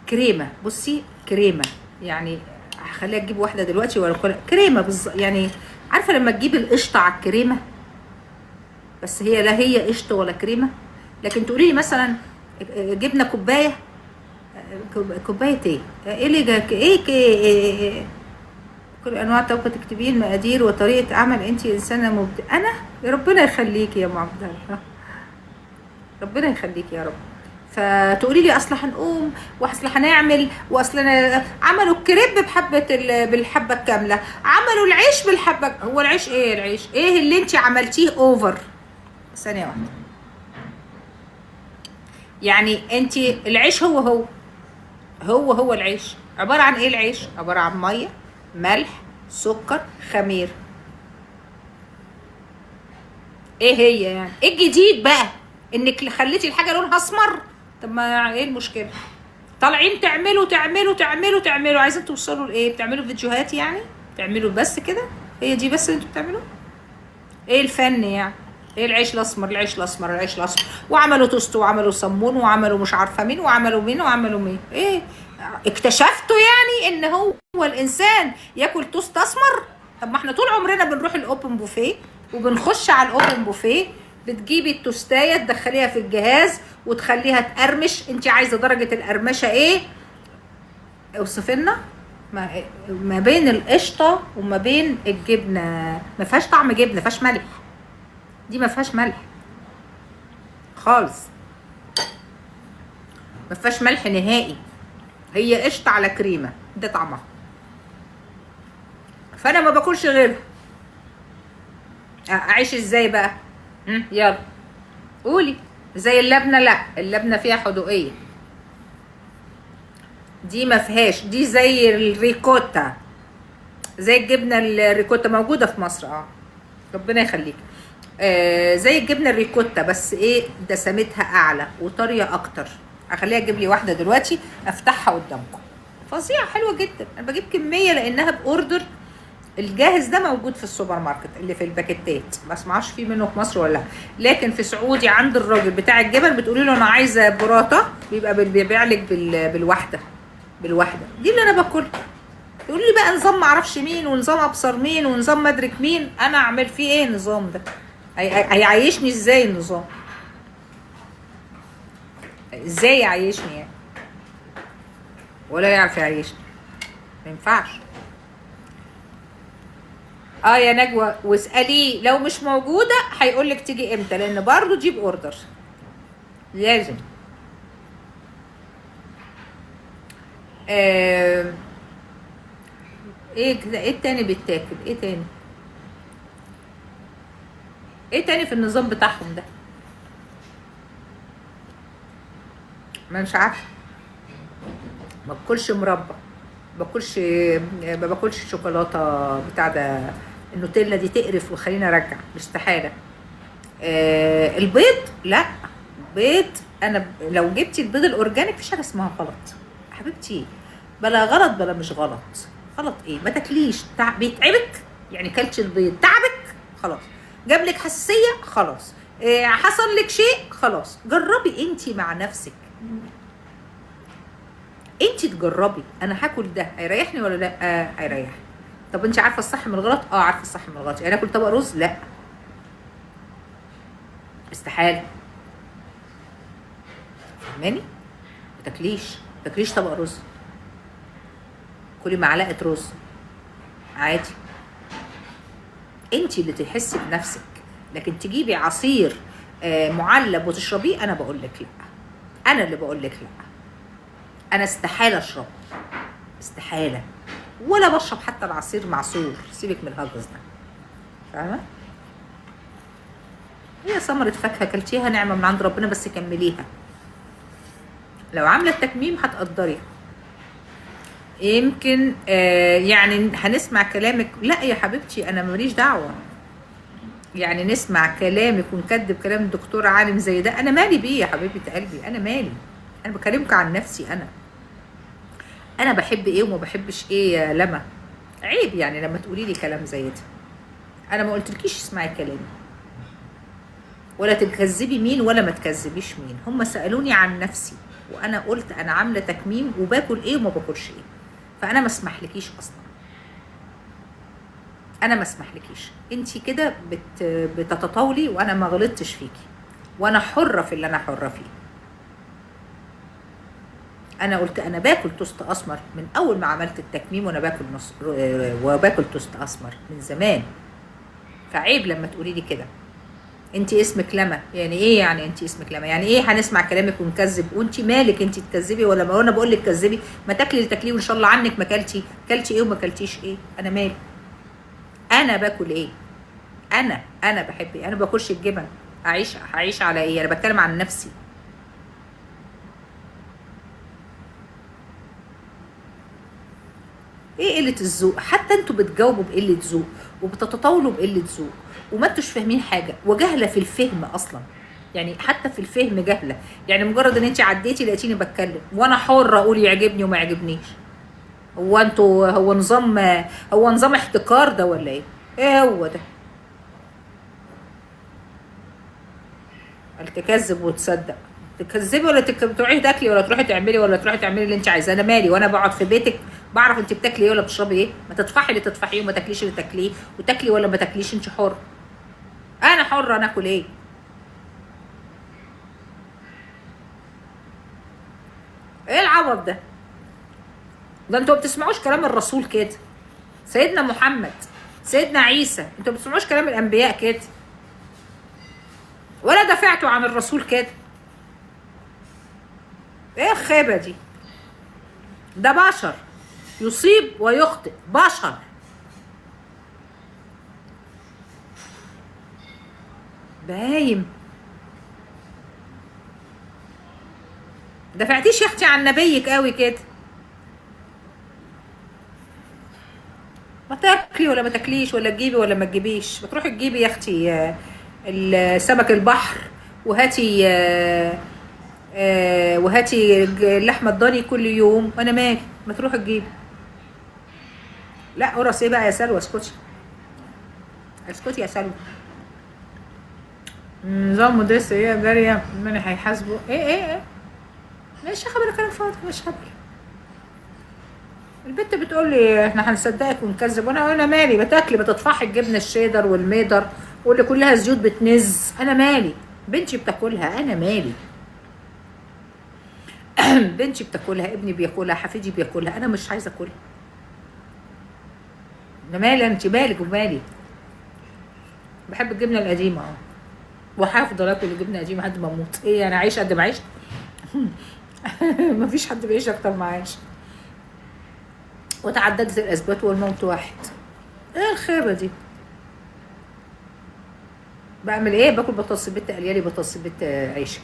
كريمه. بصي كريمه، يعني هخليها تجيب واحده دلوقتي ولا كريمه يعني عارفه لما تجيب القشطه على الكريمه، بس هي لا هي قشطه ولا كريمه. لكن تقولي لي مثلا جبنا كوبايه ايه؟ ايه اللي ايه كل انواع الطبخ، تكتبين مقادير وطريقه عمل. انت انسانه مبدعه. انا يا ربنا يخليكي يا ام عبد الله، ربنا يخليكي يا رب. فتقولي لي اصل هنقوم واصل هنعمل واصل عملوا الكريب بالحبه الكامله، عملوا العيش بالحبه. هو العيش ايه؟ العيش ايه اللي انت عملتيه اوفر؟ ثانيه واحده. يعني انت العيش هو العيش عباره عن ايه؟ العيش عباره عن ميه، ملح، سكر، خمير. ايه هي يعني؟ ايه الجديد بقى؟ انك خليتي الحاجه لونها اسمر. طب ما ايه المشكله؟ طالعين تعملوا عايزين توصلوا لايه؟ بتعملوا فيديوهات يعني؟ تعملوا بس كده؟ هي دي بس اللي انتوا بتعملوه؟ ايه الفن يعني؟ ايه العيش الاسمر؟ وعملوا توست وعملوا صمون وعملوا مش عارفه مين وعملوا مين. ايه اكتشفتوا يعني ان هو الانسان ياكل توست اسمر؟ طب ما احنا طول عمرنا بنروح الاوبن بوفيه وبنخش على الاوبن بوفيه، بتجيبي التوستايه تدخليها في الجهاز وتخليها تقرمش. انت عايزه درجه القرمشه ايه؟ اوصفي لنا. ما بين القشطه وما بين الجبنه ما فيهاش طعم جبنه، ما فيهاش ملح، دي ما فيهاش ملح خالص، ما فيهاش ملح نهائي، هي قشطه على كريمه، ده طعمها. فانا ما باكلش غيرها. اعيش ازاي بقى؟ يلا قولي. زي اللبنه، لا اللبنه فيها حدوقيه، دي ما فيهاش. دي زي الريكوتا، زي الجبنه الريكوتا موجوده في مصر، ربنا يخليك. زي الجبنه الريكوتا، بس ايه دسمتها اعلى وطريه اكتر. اخليها اجيب لي واحده دلوقتي افتحها قدامكم، فظيعه حلوه جدا. انا بجيب كميه لانها باوردر. الجاهز ده موجود في السوبر ماركت اللي في الباكيتات، ما اسمعش فيه منه في مصر ولا، لكن في سعودي عند الراجل بتاع الجبن بتقولي له انا عايزه براطه، بيبقى بيبيع لك بالواحده دي اللي انا باكلها. يقول لي بقى نظام معرفش مين ونظام ابصر مين ونظام مدرك مين، انا اعمل فيه ايه النظام ده؟ هيعيشني ازاي النظام؟ ازاي يعيشني يعني؟ ولا يعرف يعيشني، ما ينفعش. يا نجوى، واساليه لو مش موجوده هيقول لك تيجي امتى، لان برضو جيب اوردر لازم. ايه كده؟ ايه التاني بيتاكل؟ ايه تاني في النظام بتاعهم ده؟ ما مش عارفه. ما باكلش مربى، ما باكلش شوكولاته بتاع ده، النوتيلا دي تقرف وخليني ارجع، استحاله. البيض لا، البيض انا لو جبتي البيض الاورجانيك مفيش حاجه اسمها غلط حبيبتي، بلا غلط بلا مش غلط. غلط ايه؟ ما تاكليش، بيتعبك يعني، كلتش البيض تعبك خلاص، جاب لك حساسيه خلاص، حصل لك شيء خلاص، جربي انتي مع نفسك، انتي تجربي. انا هاكل ده هيريحني ولا لا؟ هيريحني. طب انتي عارفه الصح من الغلط؟ عارفه الصح من الغلط. يعني اكل طبق رز؟ لا، استحاله. فاهماني؟ ما تاكليش طبق رز، كلي معلقه رز عادي، انتي اللي تحسي بنفسك. لكن تجيبي عصير معلب وتشربيه، انا بقول لك لا، انا اللي بقول لك لا، انا استحاله اشرب، استحاله، ولا بشرب حتى العصير معصور، سيبك من الهجس ده، فاهمه؟ هي ثمره فاكهه كلتيها نعمه من عند ربنا، بس كمليها. لو عامله التكميم هتقدري. يمكن يعني هنسمع كلامك، لا يا حبيبتي انا ماليش دعوه، يعني نسمع كلامك ونكذب كلام الدكتور عالم زي ده، انا مالي بيه يا حبيبه قلبي، انا مالي، انا بكلمك عن نفسي. انا بحب ايه وما بحبش ايه يا لما، عيب يعني لما تقولي لي كلام زي ده. انا ما قلتلكيش اسمعي كلامي ولا تكذبي مين ولا ما تكذبيش مين، هم سالوني عن نفسي وانا قلت انا عامله تكميم وباكل ايه وما باكلش ايه، فانا ما اسمحلكيش اصلا، انا ما اسمحلكيش. انتي كده بتتطاولي وانا ما غلطتش فيكي، وانا حره في اللي انا حره فيه. انا قلت انا باكل توست اسمر من اول ما عملت التكميم، وانا باكل وباكل توست اسمر من زمان، فعيب لما تقولي لي كده. انتي اسمك لما، يعني ايه يعني انتي اسمك لما؟ يعني ايه هنسمع كلامك ونكذب؟ وانتي مالك انتي تكذبي ولا ما انا بقول لك كذبي؟ ما تاكلي اللي تاكليه وان شاء الله عنك ما كلتي ايه وما كلتيش ايه، انا مالي؟ انا باكل ايه؟ انا بحب ايه؟ انا باكلش الجبن، هعيش على ايه؟ انا بتكلم عن نفسي. ايه قله الذوق؟ حتى انتوا بتجاوبوا بقله ذوق وبتتطاولوا بقله ذوق وما انتوش فاهمين حاجه، وجهله في الفهم اصلا، يعني حتى في الفهم جهله. يعني مجرد ان انت عديتي لقيتيني بتكلم وانا حره اقول يعجبني وما يعجبنيش، هو نظام احتكار ده ولا ايه؟ ايه هو ده؟ تكذب وتصدق، تكذبي ولا تروحي تاكلي ولا تروحي تعملي ولا تروحي تعملي اللي انت عايزاه، انا مالي؟ وانا بقعد في بيتك بعرف انت بتاكلي ايه ولا بتشربي ايه؟ ما تطفحي اللي تطفحيه وما تاكليش اللي تاكليه، وتاكلي ولا ما تاكليش، انت حر. انا حره انا اكل ايه؟ ايه العبط ده؟ ده انتوا ما بتسمعوش كلام الرسول كده، سيدنا محمد، سيدنا عيسى، انتوا ما بتسمعوش كلام الانبياء كده، ولا دافعتوا عن الرسول كده. ايه الخيبه دي؟ ده بشر، يصيب ويخطئ، بشر. بايم. دفعتيش يا اختي عن نبيك قوي كده. ما تاكلي ولا ما تاكليش، ولا تجيبي ولا ما تجيبيش، بتروحي تجيبي يا اختي سمك البحر، وهاتي وهاتي اللحمه الضاني كل يوم، وانا مالي، ما تروحي تجيبي. لا قرص ايه بقى يا سلوى، اسكتي اسكتي يا سلوى. نظام مدرسة ايه يا جارية؟ من هيحاسبوا ايه؟ مش خبر كلام فاضي، مش خبر. البنت بتقول لي احنا هنصدقك ونكذب، وانا مالي، بتاكلي بتطفحي الجبنه الشيدر والميدر واللي كلها زيوت بتنز، انا مالي. بنتي بتاكلها، انا مالي. بنتي بتاكلها، ابني بياكلها، حفيدي بياكلها، انا مش عايزه اكلها. انا مالي، انت مالك ومالي. بحب الجبنه القديمه وهفضل اكل الجبنه القديمه لحد ما اموت. ايه انا عايش قد ما عايش؟ مفيش حد بيعيش اكتر ما عايش. وتعددت الاسباب والموت واحد. ايه الخيبه دي؟ بعمل ايه؟ باكل بطاطس البت قليالي، بطاطس البت عيشه.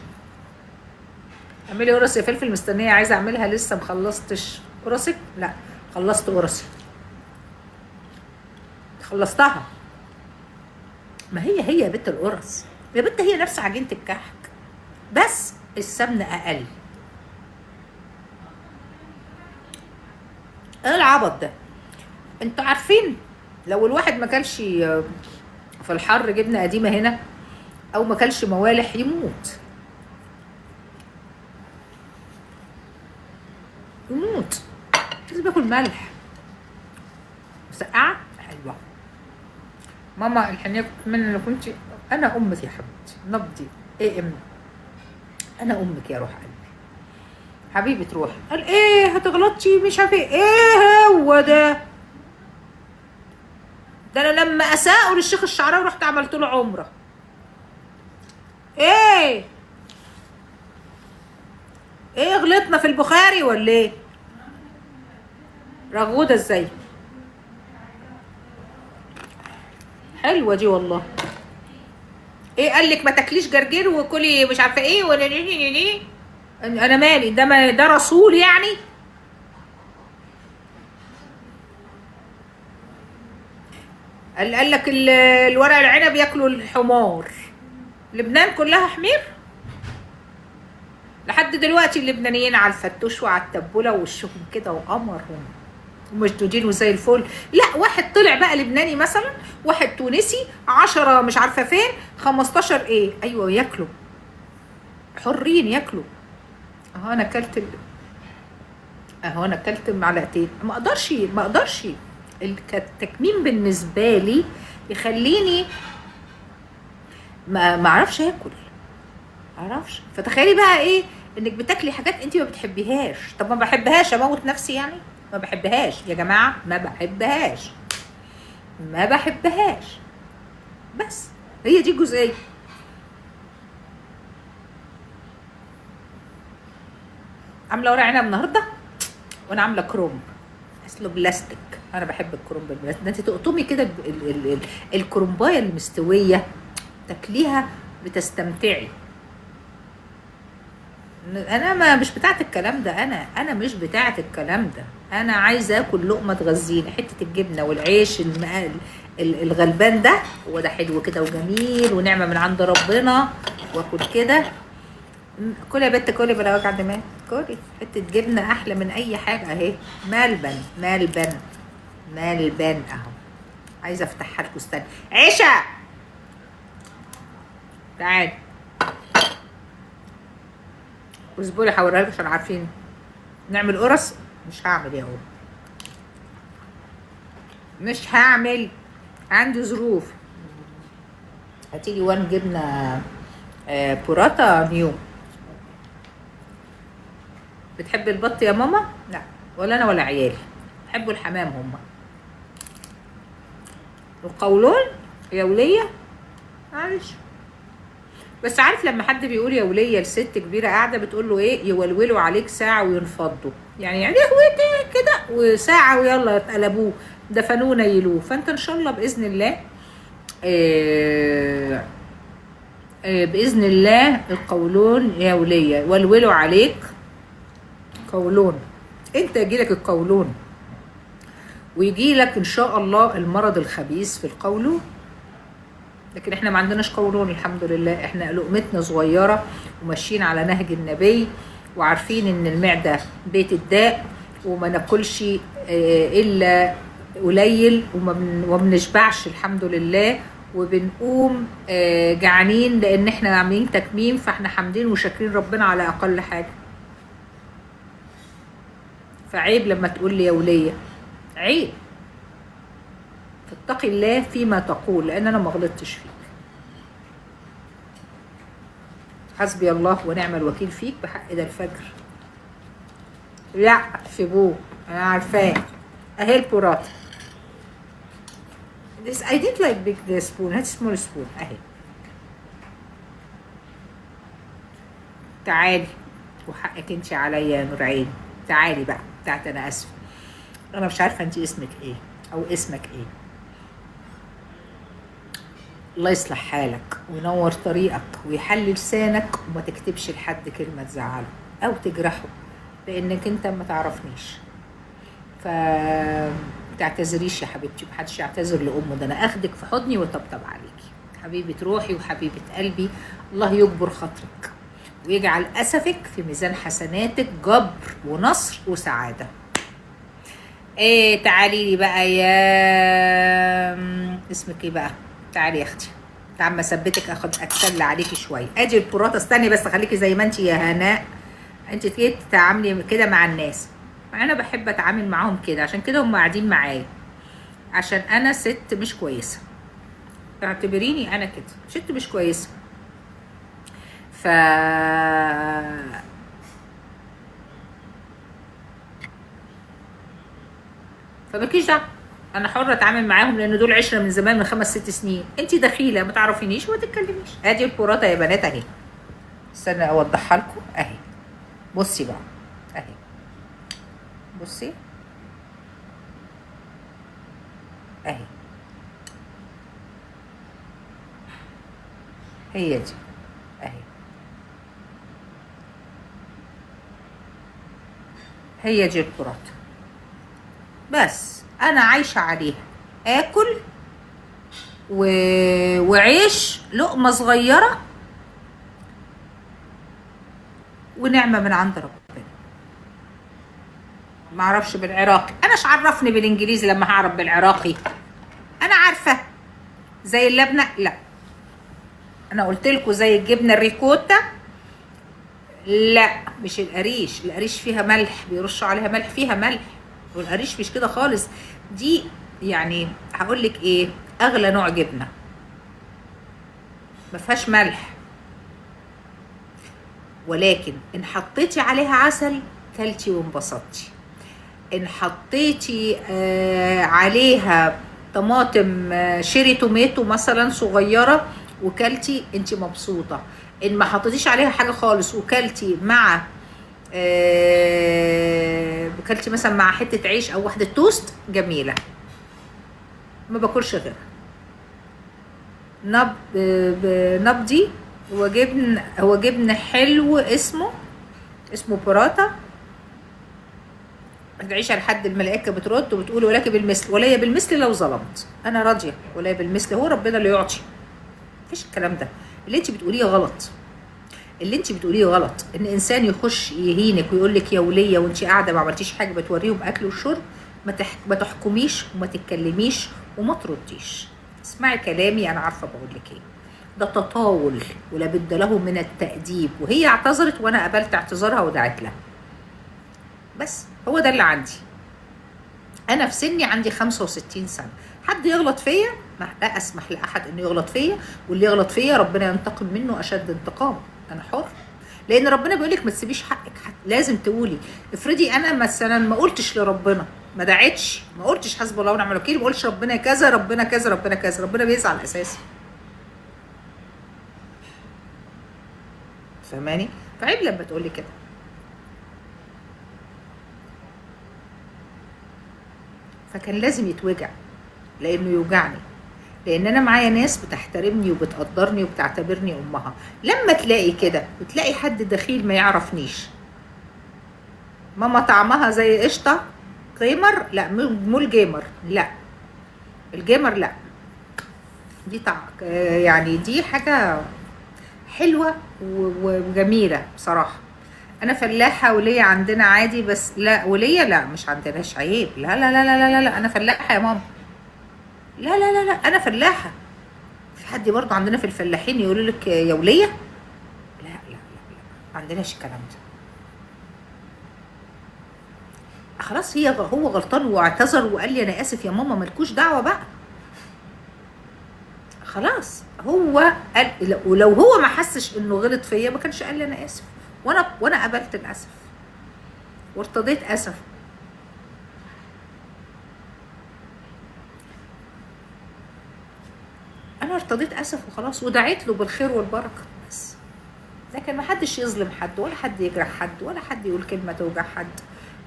اعملي قرص يا فلفل، مستنيه عايزه اعملها لسه مخلصتش. قرصك؟ لا خلصت قرصي، خلصتها. ما هي يا بت القرص يا بت، هي نفس عجينه الكحك بس السمنه اقل. ايه العبط ده؟ انتوا عارفين لو الواحد ما كلش في الحر جبنه قديمه هنا، او ما كلش موالح، يموت يموت. لازم باكل ملح. مسقعه حلوه. ماما الحنيه كنت اتمنى لو كنت انا امك يا حبيبتي، نبضي ايه ام، انا امك يا روح قلبي، حبيبه روحي. قال ايه هتغلطشي مش عارفه ايه هو ده انا لما اساءوا للشيخ الشعراوي رحت عملت له عمره. ايه غلطنا في البخاري ولا ايه؟ رغوده ازاي؟ حلوه دي والله. ايه قال لك ما تاكليش جرجير وكلي مش عارفه ايه ولا ليه؟ انا مالي، ده رسول يعني؟ قال لك الورق العنب ياكلوا الحمار. لبنان كلها حمير لحد دلوقتي. اللبنانيين على الفتوش وعلى التبوله ووشهم كده وقمرهم ومشدودين وزي الفل. لا واحد طلع بقى لبناني مثلا، واحد تونسي، 10 مش عارفه فين، 15 ايه، ايوه ياكلوا، حرين ياكلوا. اهو انا اكلت معلقتين، ما اقدرش التكميم بالنسبه لي يخليني ما اعرفش اكل، معرفش. فتخيلي بقى ايه انك بتاكلي حاجات انت ما بتحبيهاش. طب ما بحبهاش اموت نفسي يعني؟ ما بحبهاش يا جماعه، ما بحبهاش. بس هي دي الجزئيه. عامله ورق عنب النهارده وانا عامله كرومب اصله بلاستيك. انا بحب الكرومب البلاستيك ده، انت تقطمي كده الكرومبايه المستويه تاكليها بتستمتعي. انا ما مش بتاعت الكلام ده، انا مش بتاعت الكلام ده. انا عايزه اكل لقمه تغذيني، حته الجبنه والعيش الغلبان ده، هو ده حلو كده وجميل ونعمه من عند ربنا، واكل كده. كلي يا بت كلي بلا وجع دماغ، كلي حته جبنه احلى من اي حاجه اهي. ملبن اهو. عايزه افتحها لكم، استنى عيشه تعالي اصبري هوريها لكم عشان عارفين نعمل قرص. مش هعمل يا هو، مش هعمل، عندي ظروف. هاتيلي 1 جبنه بوراتا نيو. بتحبي البط يا ماما؟ لا ولا انا ولا عيالي بحبوا الحمام هم. القولون يا وليه معلش. بس عارف لما حد بيقول يا وليه لست كبيره قاعده بتقول له ايه؟ يولولوا عليك ساعه وينفضوا، يعني هوتي كده وساعه ويلا اتقلبوه دفنوه نيلوه. فانت ان شاء الله باذن الله باذن الله القولون يا وليه ولولوا عليك قولون. انت يجيلك القولون ويجيلك ان شاء الله المرض الخبيث في القولون، لكن احنا ما عندناش قولون الحمد لله. احنا لقمتنا صغيره وماشيين على نهج النبي وعارفين ان المعده بيت الداء وما ناكلش الا قليل وما بنشبعش الحمد لله، وبنقوم جعانين لان احنا عاملين تكميم، فاحنا حامدين وشاكرين ربنا على اقل حاجه. فعيب لما تقول لي يا وليه، عيب. فاتقي الله فيما تقول لان انا ما غلطتش فيك. حسبي الله ونعم الوكيل فيك بحق ده الفجر. لا سيبوه انا عارفاه. اهي البوراتا. This I didn't like big spoon. هات small spoon اهي. تعالي وحقك انتي عليا يا نور عيني. تعالي بقى بتاعت انا اسفه. انا مش عارفه انتي اسمك ايه او اسمك ايه. الله يصلح حالك وينور طريقك ويحل لسانك وما تكتبش لحد كلمه تزعله او تجرحه لانك انت ما تعرفنيش. ف تعتذريش يا حبيبتي، محدش يعتذر لامه، ده انا اخدك في حضني وطبطب عليكي حبيبه روحي وحبيبه قلبي. الله يجبر خاطرك ويجعل اسفك في ميزان حسناتك جبر ونصر وسعاده. ايه تعالي لي بقى يا اسمك ايه بقى؟ تعالي يا اختي، تعال ما اثبتك اتسلى عليكي شويه. ادي البوراتا. استني بس خليكي زي ما انت يا هناء. انت تيجي تتعاملي كده مع الناس، انا بحب اتعامل معاهم كده عشان كده هم قاعدين معايا، عشان انا ست مش كويسه. اعتبريني انا كده ست مش كويسه. ف فمالكيش دعوه، انا حره اتعامل معاهم لان دول عشره من زمان من 5 6 سنين. انت دخيله ما تعرفينيش وما تتكلميش. ادي البوراتا يا بنات اهي. استنى اوضحها لكم اهي. بصي بقى اهي، بصي اهي، هي دي اهي، هي دي البوراتا. بس انا عايشه عليها، اكل وعيش لقمه صغيره ونعمه من عند ربنا. ما اعرفش بالعراقي، اناش عرفني بالانجليزي لما هعرف بالعراقي. انا عارفه زي اللبنه. لا انا قلت لكم زي الجبنه الريكوتا. لا مش القريش. القريش فيها ملح، بيرشوا عليها ملح، فيها ملح. والقريش مش كده خالص. دي يعني هقول لك ايه، اغلى نوع جبنه ما فيهاش ملح، ولكن ان حطيتي عليها عسل كلتي وانبسطتي. ان حطيتي عليها طماطم شيري توميتو مثلا صغيره وكلتي انت مبسوطه. ان ما حطيتيش عليها حاجه خالص وكلتي مع كلتي مثلا مع حته عيش او واحده توست جميله. ما باكلش غيرها. نبضي هو جبن حلو اسمه بوراتا. هتعيش لحد الملائكه بترد وبتقول ولك بالمثل ولا بالمثل لو ظلمت. انا راضيه ولا بالمثل، هو ربنا اللي يعطي. مفيش الكلام ده. اللي انت بتقوليه غلط. اللي انت بتقوليه غلط. ان انسان يخش يهينك ويقول لك يا وليه وانت قاعده ما عملتيش حاجه بتوريهم اكل وشرب، ما تحكميش وما تتكلميش وما ترديش. اسمعي كلامي، انا عارفه بقول لك ايه. ده تطاول ولا بد له من التأديب. وهي اعتذرت وانا قبلت اعتذارها ودعت لها. بس هو ده اللي عندي. انا في سني عندي 65 سنه. حد يغلط فيا لا اسمح لاحد انه يغلط فيا، واللي يغلط فيا ربنا ينتقم منه اشد انتقام. انا حر. لان ربنا بيقول لك ما تسيبيش حقك، لازم تقولي. افرضي انا مثلا ما قلتش لربنا، ما دعيتش، ما قلتش حسبي الله ونعم الوكيل، ما قلتش ربنا كذا ربنا كذا ربنا كذا، ربنا بيزعل اساسا. فهماني؟ فعيب لما تقولي كده. فكان لازم يتوجع، لانه يوجعني، لان انا معايا ناس بتحترمني وبتقدرني وبتعتبرني امها. لما تلاقي كده وتلاقي حد دخيل ما يعرفنيش، ماما طعمها زي قشطه جيمر، لا مو الجيمر، لا الجيمر لا، دي يعني دي حاجه حلوه وجميله بصراحه. انا فلاحه وليا عندنا عادي، بس لا وليا لا مش عندناش عيب، لا لا لا لا لا لا، انا فلاحه يا ماما، لا لا لا لا انا فلاحه. في حد برضه عندنا في الفلاحين يقولوا لك يا وليه؟ لا لا لا لا، ما عندناش الكلام ده. خلاص هو غلطان واعتذر وقال لي انا اسف يا ماما، مالكوش دعوه بقى. خلاص هو قال، ولو هو ما حسش انه غلط فيا ما كانش قال لي انا اسف، وانا قبلت الاسف وارتضيت اسف. انا ارتضيت اسف وخلاص، ودعيت له بالخير والبركه بس. لكن ما حدش يظلم حد، ولا حد يجرح حد، ولا حد يقول كلمه توجع حد.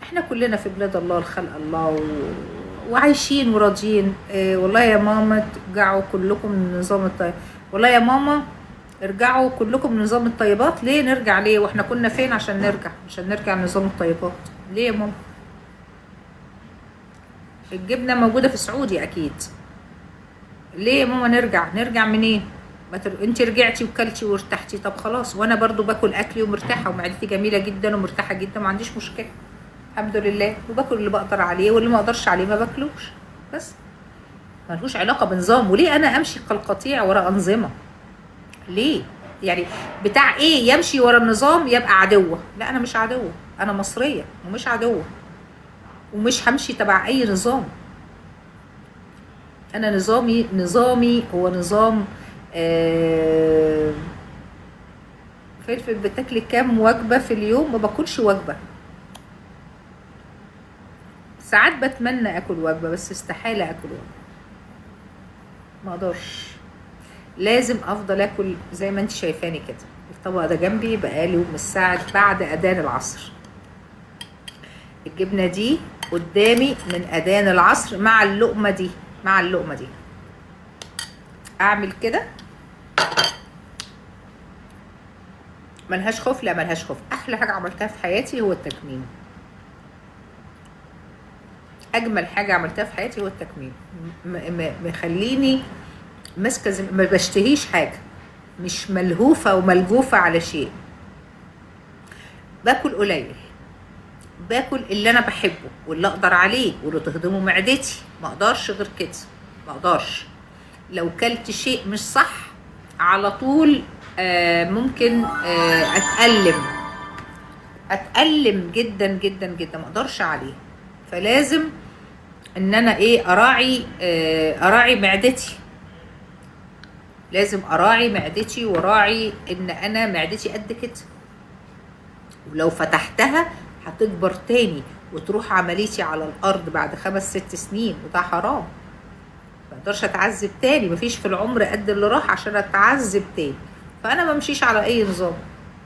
احنا كلنا في بلاد الله الخلق الله وعايشين وراضيين. والله يا ماما ترجعوا كلكم من نظام الطيب، والله يا ماما ارجعوا كلكم من نظام الطيبات. ليه نرجع؟ ليه واحنا كنا فين عشان نرجع لنظام الطيبات؟ ليه يا ماما؟ الجبنه موجوده في سعودي اكيد. ليه يا ماما نرجع منين؟ انت رجعتي وكلتي وارتحتي، طب خلاص، وانا برضو باكل اكلي ومرتاحه ومعدتي جميله جدا ومرتاحه جدا، ما عنديش مشكله الحمد لله، وباكل اللي بقدر عليه واللي ما اقدرش عليه ما باكلوش. بس ملهوش علاقه بنظام. وليه انا امشي كالقطيع ورا انظمه؟ ليه؟ يعني بتاع ايه يمشي ورا النظام يبقى عدوه؟ لا انا مش عدوه، انا مصريه ومش عدوه، ومش همشي تبع اي نظام. انا نظامي هو نظام. فلفل بتاكلي كام وجبه في اليوم؟ ما باكلش وجبه، ساعات بتمنى اكل وجبه بس استحاله اكل وجبه، ما اقدرش. لازم افضل اكل زي ما انت شايفاني كده. الطبق ده جنبي بقالي من الساعه بعد اذان العصر، الجبنه دي قدامي من اذان العصر مع اللقمه دي، اعمل كده ملهاش خوف. لا ملهاش خوف. احلى حاجه عملتها في حياتي هو التكميم. اجمل حاجه عملتها في حياتي هو التكميم. مخليني ماسكه ما بشتهيش حاجه، مش ملهوفه وملجوفه على شيء. باكل قليل، باكل اللي انا بحبه واللي اقدر عليه واللي تهضمه معدتي، ما اقدرش غير كده، ما اقدرش. لو كلت شيء مش صح على طول ممكن اتألم جدا جدا جدا، ما اقدرش عليه. فلازم ان انا اراعي معدتي، لازم اراعي معدتي وراعي ان انا معدتي قد كده، ولو فتحتها هتكبر تاني وتروح عمليتي على الارض بعد 5-6 سنين، وده حرام. ما اقدرش اتعذب تاني، مفيش في العمر قد اللي راح عشان اتعذب تاني. فانا ما بمشيش على اي نظام.